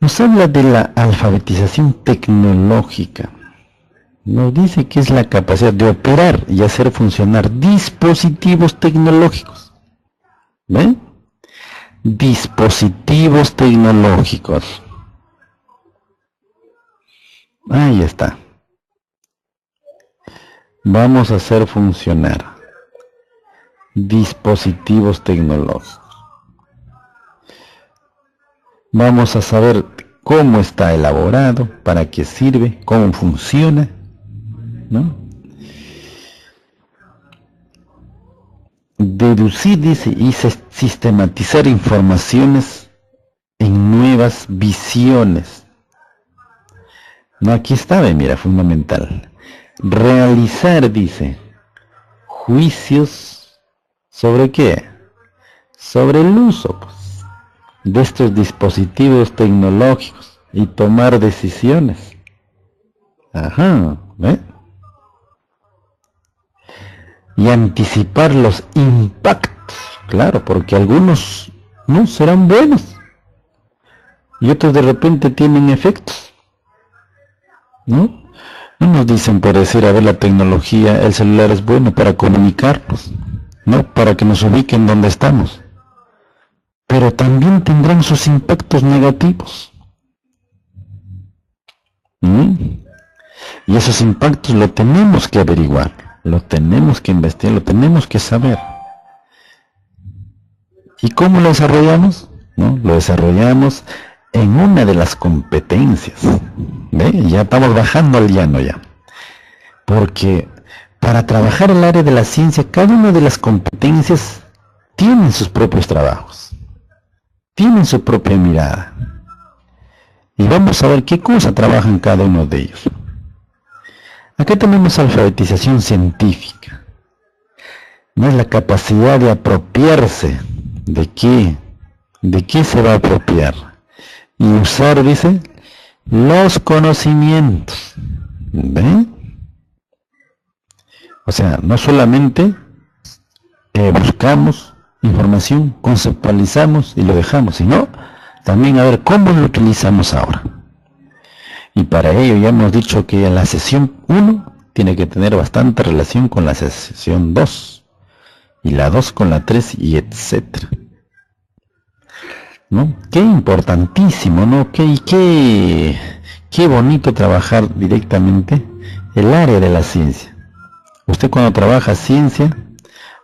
Nos habla de la alfabetización tecnológica. Nos dice que es la capacidad de operar y hacer funcionar dispositivos tecnológicos. ¿Ven? Dispositivos tecnológicos. Ahí está. Vamos a hacer funcionar dispositivos tecnológicos. Vamos a saber cómo está elaborado, para qué sirve, cómo funciona, ¿no? Deducir, dice, y sistematizar informaciones en nuevas visiones. No, aquí está, mira, fundamental. Realizar, dice, juicios sobre qué, sobre el uso, pues, de estos dispositivos tecnológicos y tomar decisiones. Ajá, ¿ve? Y anticipar los impactos, claro, porque algunos no serán buenos y otros de repente tienen efectos, ¿no? No nos dicen, por decir, a ver, la tecnología, el celular es bueno para comunicarnos, ¿no?, para que nos ubiquen donde estamos, pero también tendrán sus impactos negativos. Y esos impactos lo tenemos que averiguar, lo tenemos que investigar, lo tenemos que saber. ¿Y cómo lo desarrollamos? ¿No? Lo desarrollamos en una de las competencias. ¿Ve? Ya estamos bajando al llano ya. Porque para trabajar el área de la ciencia, cada una de las competencias tiene sus propios trabajos, tienen su propia mirada. Y vamos a ver qué cosa trabajan cada uno de ellos. Acá tenemos alfabetización científica. No es la capacidad de apropiarse. ¿De qué? ¿De qué se va a apropiar? Y usar, dice, los conocimientos. ¿Ve? O sea, no solamente buscamos información, conceptualizamos y lo dejamos, sino también a ver cómo lo utilizamos ahora. Y para ello ya hemos dicho que la sesión 1 tiene que tener bastante relación con la sesión 2, y la 2 con la 3, y etcétera. ¿No? Qué importantísimo, ¿no? Qué bonito trabajar directamente el área de la ciencia. Usted cuando trabaja ciencia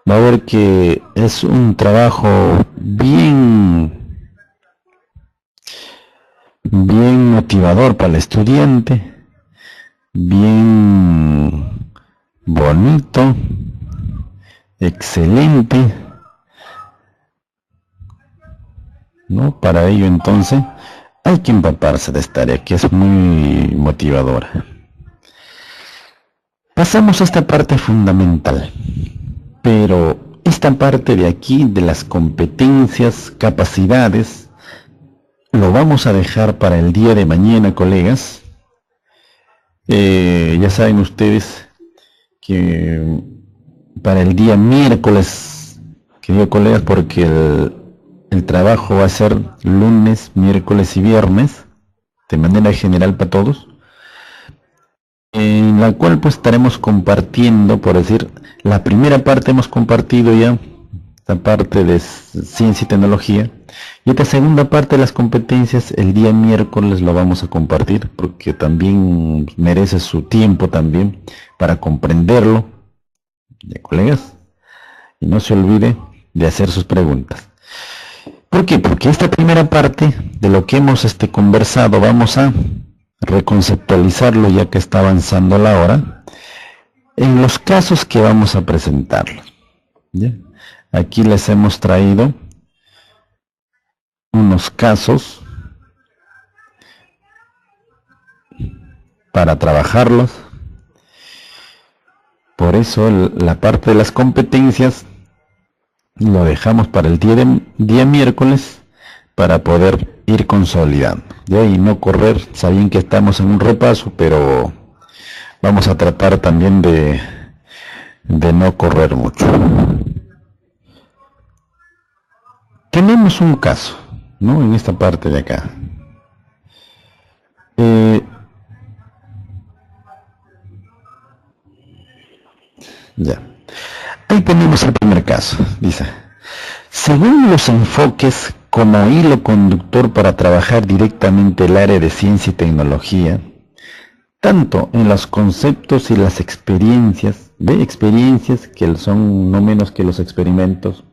va a ver que es un trabajo bien motivador para el estudiante, bien bonito, excelente, ¿no? Para ello entonces hay que empaparse de esta área que es muy motivadora. Pasamos a esta parte fundamental, pero esta parte de aquí, de las competencias, capacidades, lo vamos a dejar para el día de mañana, colegas. Ya saben ustedes que para el día miércoles, queridos colegas, porque el trabajo va a ser lunes, miércoles y viernes, de manera general para todos, en la cual pues estaremos compartiendo, por decir, la primera parte hemos compartido ya, la parte de ciencia y tecnología, y esta segunda parte de las competencias el día miércoles lo vamos a compartir, porque también merece su tiempo también para comprenderlo, ¿ya, colegas? Y no se olvide de hacer sus preguntas. ¿Por qué? Porque esta primera parte de lo que hemos conversado vamos a reconceptualizarlo, ya que está avanzando la hora, en los casos que vamos a presentarlos. ¿Ya? Aquí les hemos traído unos casos para trabajarlos. Por eso la parte de las competencias lo dejamos para el día miércoles para poder ir consolidando, ¿ya? Y no correr. Saben que estamos en un repaso, pero vamos a tratar también de no correr mucho. Tenemos un caso, ¿no? En esta parte de acá. Ya. Ahí tenemos el primer caso. Dice, según los enfoques como hilo conductor para trabajar directamente el área de ciencia y tecnología, tanto en los conceptos y las experiencias, experiencias que son no menos que los experimentos,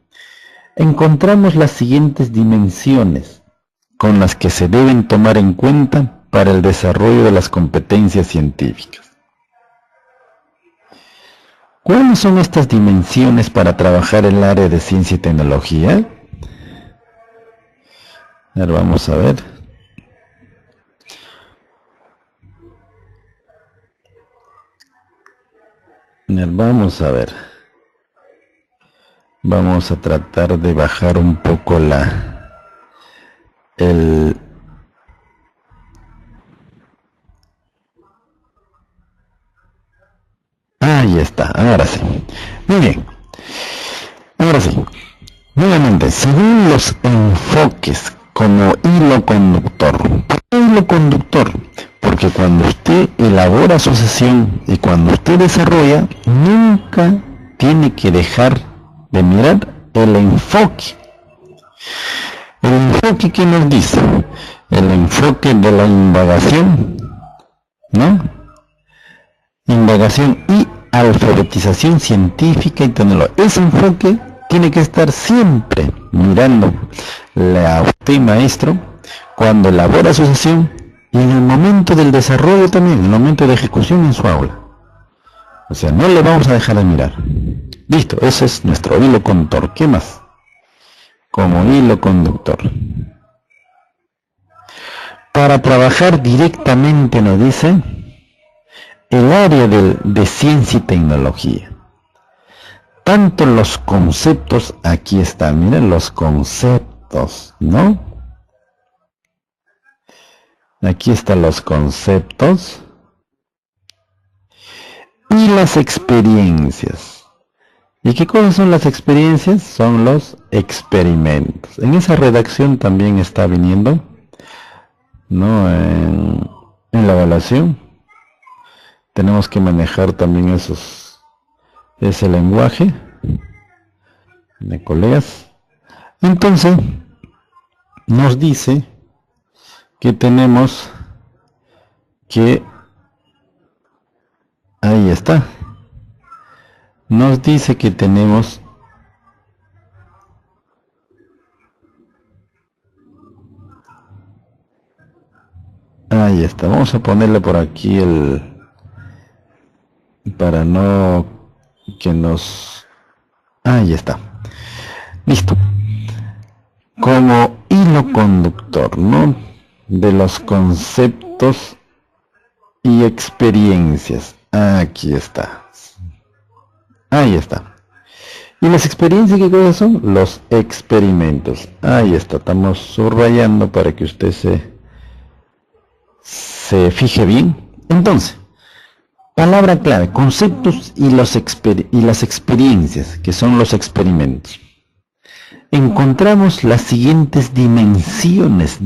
encontramos las siguientes dimensiones con las que se deben tomar en cuenta para el desarrollo de las competencias científicas. ¿Cuáles son estas dimensiones para trabajar el área de ciencia y tecnología? A ver, vamos a ver. Vamos a ver. Vamos a tratar de bajar un poco ahí está, ahora sí. Muy bien. Ahora sí. Nuevamente, según los enfoques como hilo conductor. ¿Por qué hilo conductor? Porque cuando usted elabora su sesión y cuando usted desarrolla, nunca tiene que dejar de mirar el enfoque. El enfoque que nos dice, el enfoque de la indagación, ¿no? Indagación y alfabetización científica y tecnológica. Ese enfoque tiene que estar siempre mirando a usted, maestro, cuando elabora su sesión y en el momento del desarrollo también, en el momento de ejecución en su aula. O sea, no le vamos a dejar de mirar. Listo, ese es nuestro hilo conductor. ¿Qué más? Como hilo conductor. Para trabajar directamente, nos dice, el área de ciencia y tecnología. Tanto los conceptos, aquí están, miren los conceptos, ¿no? Aquí están los conceptos y las experiencias. ¿Y qué cosas son las experiencias? Son los experimentos. En esa redacción también está viniendo, ¿no? En la evaluación tenemos que manejar también ese lenguaje de colegas. Entonces nos dice que tenemos que Ahí está. Nos dice que tenemos ahí está. Vamos a ponerle por aquí para no que nos ahí está. Listo. Como hilo conductor, ¿no? De los conceptos y experiencias. Aquí está. Ahí está. ¿Y las experiencias qué cosas son? Los experimentos. Ahí está. Estamos subrayando para que usted se fije bien. Entonces, palabra clave, conceptos y las experiencias, que son los experimentos. Encontramos las siguientes dimensiones,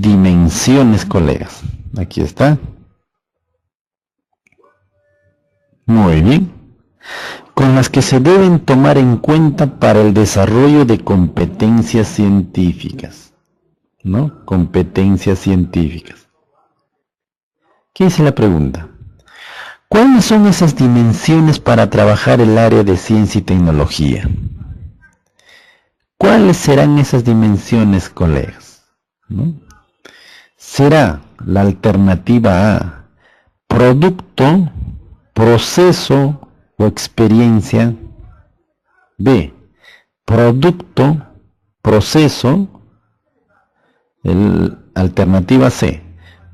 colegas. Aquí está. Muy bien. Con las que se deben tomar en cuenta para el desarrollo de competencias científicas. ¿No? Competencias científicas. ¿Qué dice la pregunta? ¿Cuáles son esas dimensiones para trabajar el área de ciencia y tecnología? ¿Cuáles serán esas dimensiones, colegas? ¿No? Será la alternativa A, producto, proceso o experiencia. B, producto, proceso. Alternativa C,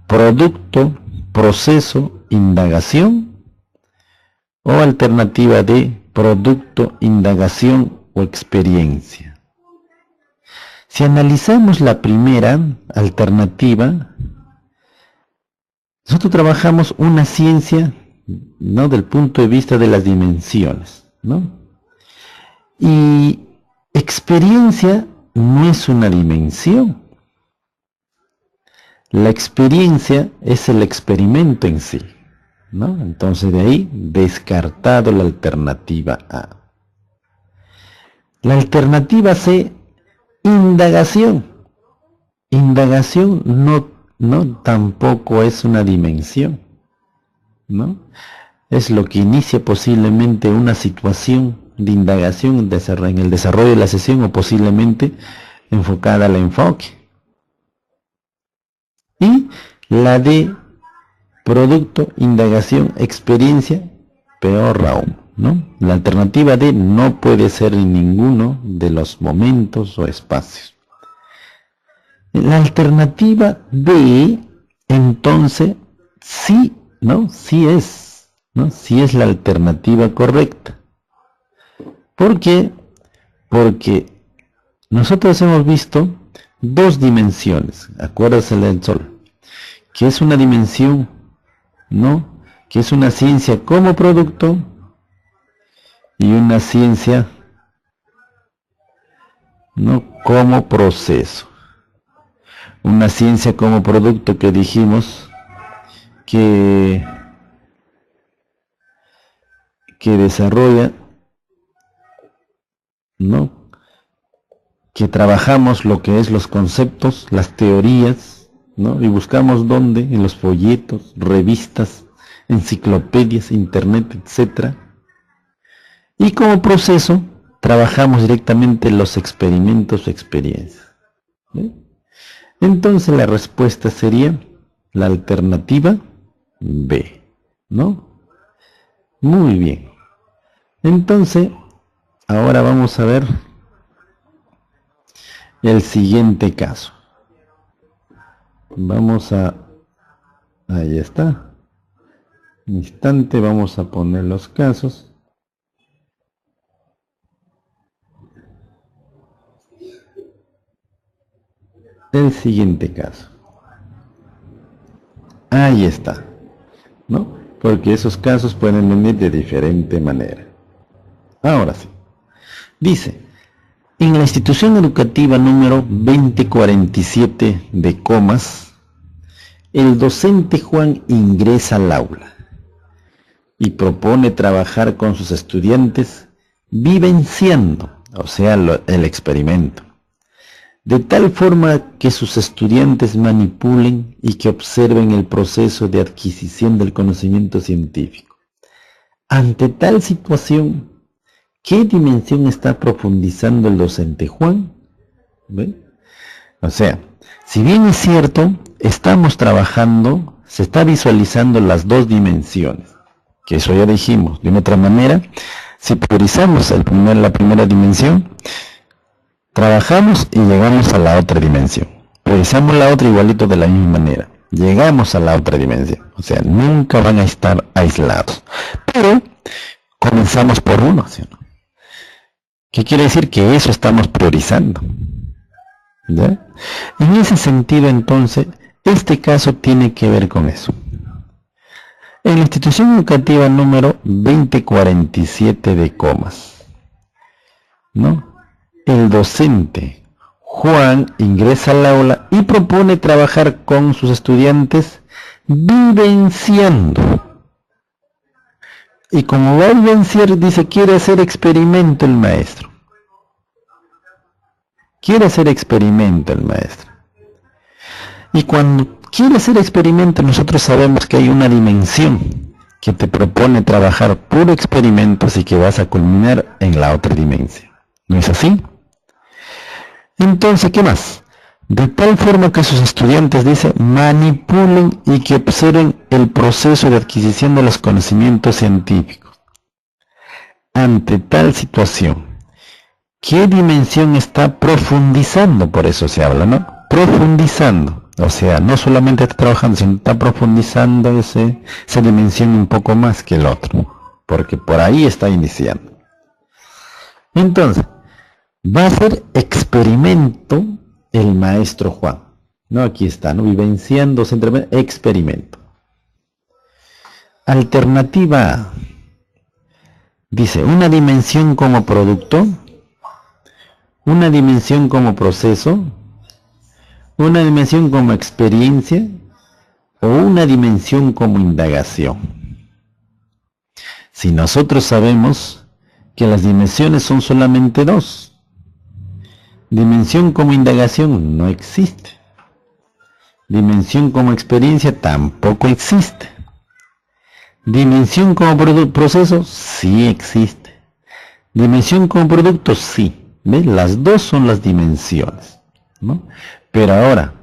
producto, proceso, indagación. O alternativa D, producto, indagación o experiencia. Si analizamos la primera alternativa, nosotros trabajamos una ciencia, ¿no? Del punto de vista de las dimensiones, ¿no? Y experiencia no es una dimensión. La experiencia es el experimento en sí, ¿no? Entonces de ahí descartado la alternativa A. La alternativa C, indagación. Indagación no tampoco es una dimensión, ¿no? Es lo que inicia posiblemente una situación de indagación en el desarrollo de la sesión o posiblemente enfocada al enfoque. Y la de producto, indagación, experiencia, peor aún, ¿no? La alternativa D no puede ser en ninguno de los momentos o espacios. La alternativa D, entonces, sí, ¿no? Sí es, ¿no? Sí es la alternativa correcta. ¿Por qué? Porque nosotros hemos visto dos dimensiones, acuérdate del Sol, que es una dimensión, ¿no? Que es una ciencia como producto y una ciencia, ¿no? Como proceso. Una ciencia como producto que dijimos que desarrolla, ¿no? Que trabajamos lo que es los conceptos, las teorías, ¿no? Y buscamos dónde, en los folletos, revistas, enciclopedias, internet, etc. Y como proceso, trabajamos directamente los experimentos o experiencias. ¿Sí? Entonces la respuesta sería la alternativa B, ¿no? Muy bien. Entonces, ahora vamos a ver el siguiente caso. Ahí está. Un instante, vamos a poner los casos. El siguiente caso. Ahí está, ¿no? Porque esos casos pueden venir de diferente manera. Ahora sí. Dice, en la institución educativa número 2047 de Comas, el docente Juan ingresa al aula y propone trabajar con sus estudiantes vivenciando, o sea, el experimento, de tal forma que sus estudiantes manipulen y que observen el proceso de adquisición del conocimiento científico, ante tal situación, ¿qué dimensión está profundizando el docente Juan? ¿Ve? O sea, si bien es cierto, estamos trabajando, se está visualizando las dos dimensiones, que eso ya dijimos. De una otra manera, si priorizamos la primera dimensión, trabajamos y llegamos a la otra dimensión. Priorizamos la otra igualito de la misma manera. Llegamos a la otra dimensión. O sea, nunca van a estar aislados. Pero comenzamos por uno, ¿sí o no? ¿Qué quiere decir? Que eso estamos priorizando. ¿Ya? En ese sentido, entonces, este caso tiene que ver con eso. En la institución educativa número 2047 de Comas, ¿no? El docente Juan ingresa al aula y propone trabajar con sus estudiantes vivenciando. Y como va a vivenciar, dice, quiere hacer experimento el maestro. Quiere hacer experimento el maestro. Y cuando quiere hacer experimento, nosotros sabemos que hay una dimensión que te propone trabajar puro experimento, así que vas a culminar en la otra dimensión. ¿No es así? Entonces, ¿qué más? De tal forma que sus estudiantes, dice, manipulen y que observen el proceso de adquisición de los conocimientos científicos. Ante tal situación, ¿qué dimensión está profundizando? Por eso se habla, ¿no? Profundizando. O sea, no solamente está trabajando, sino está profundizando esa dimensión un poco más que el otro. Porque por ahí está iniciando. Entonces, va a hacer experimento el maestro Juan. No, aquí está, ¿no? Vivenciando, experimento. Alternativa A. Dice, una dimensión como producto, una dimensión como proceso, una dimensión como experiencia o una dimensión como indagación. Si nosotros sabemos que las dimensiones son solamente dos, dimensión como indagación no existe. Dimensión como experiencia tampoco existe. Dimensión como proceso sí existe. Dimensión como producto sí. ¿Ves? Las dos son las dimensiones, ¿no? Pero ahora,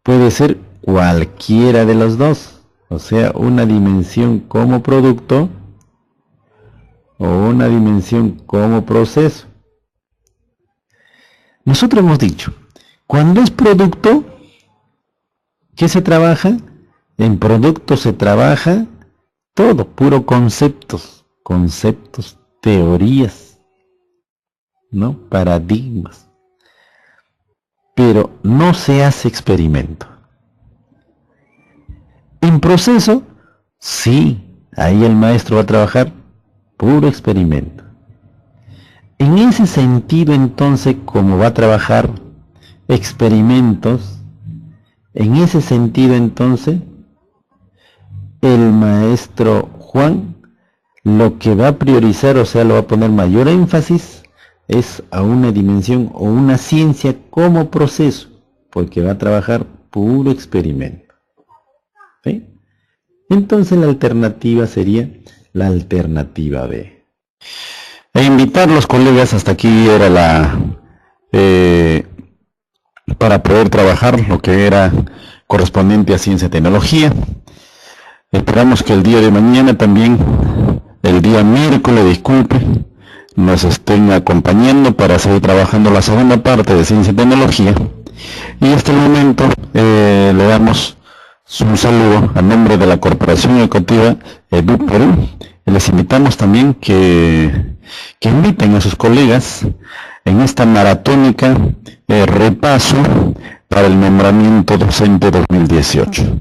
puede ser cualquiera de los dos. O sea, una dimensión como producto o una dimensión como proceso. Nosotros hemos dicho, cuando es producto, ¿qué se trabaja? En producto se trabaja todo, puro conceptos, teorías, ¿no? Paradigmas. Pero no se hace experimento. En proceso, sí, ahí el maestro va a trabajar puro experimento. En ese sentido, entonces, como va a trabajar experimentos, en ese sentido, entonces, el maestro Juan lo que va a priorizar, o sea, lo va a poner mayor énfasis, es a una dimensión o una ciencia como proceso, porque va a trabajar puro experimento. ¿Sí? Entonces la alternativa sería la alternativa B. E invitar a los colegas, hasta aquí era para poder trabajar lo que era correspondiente a ciencia y tecnología. Esperamos que el día de mañana también, el día miércoles, disculpe, nos estén acompañando para seguir trabajando la segunda parte de ciencia y tecnología. Y hasta el momento le damos un saludo a nombre de la Corporación Educativa EDU Perú. Les invitamos también que inviten a sus colegas en esta maratónica repaso para el nombramiento docente 2018.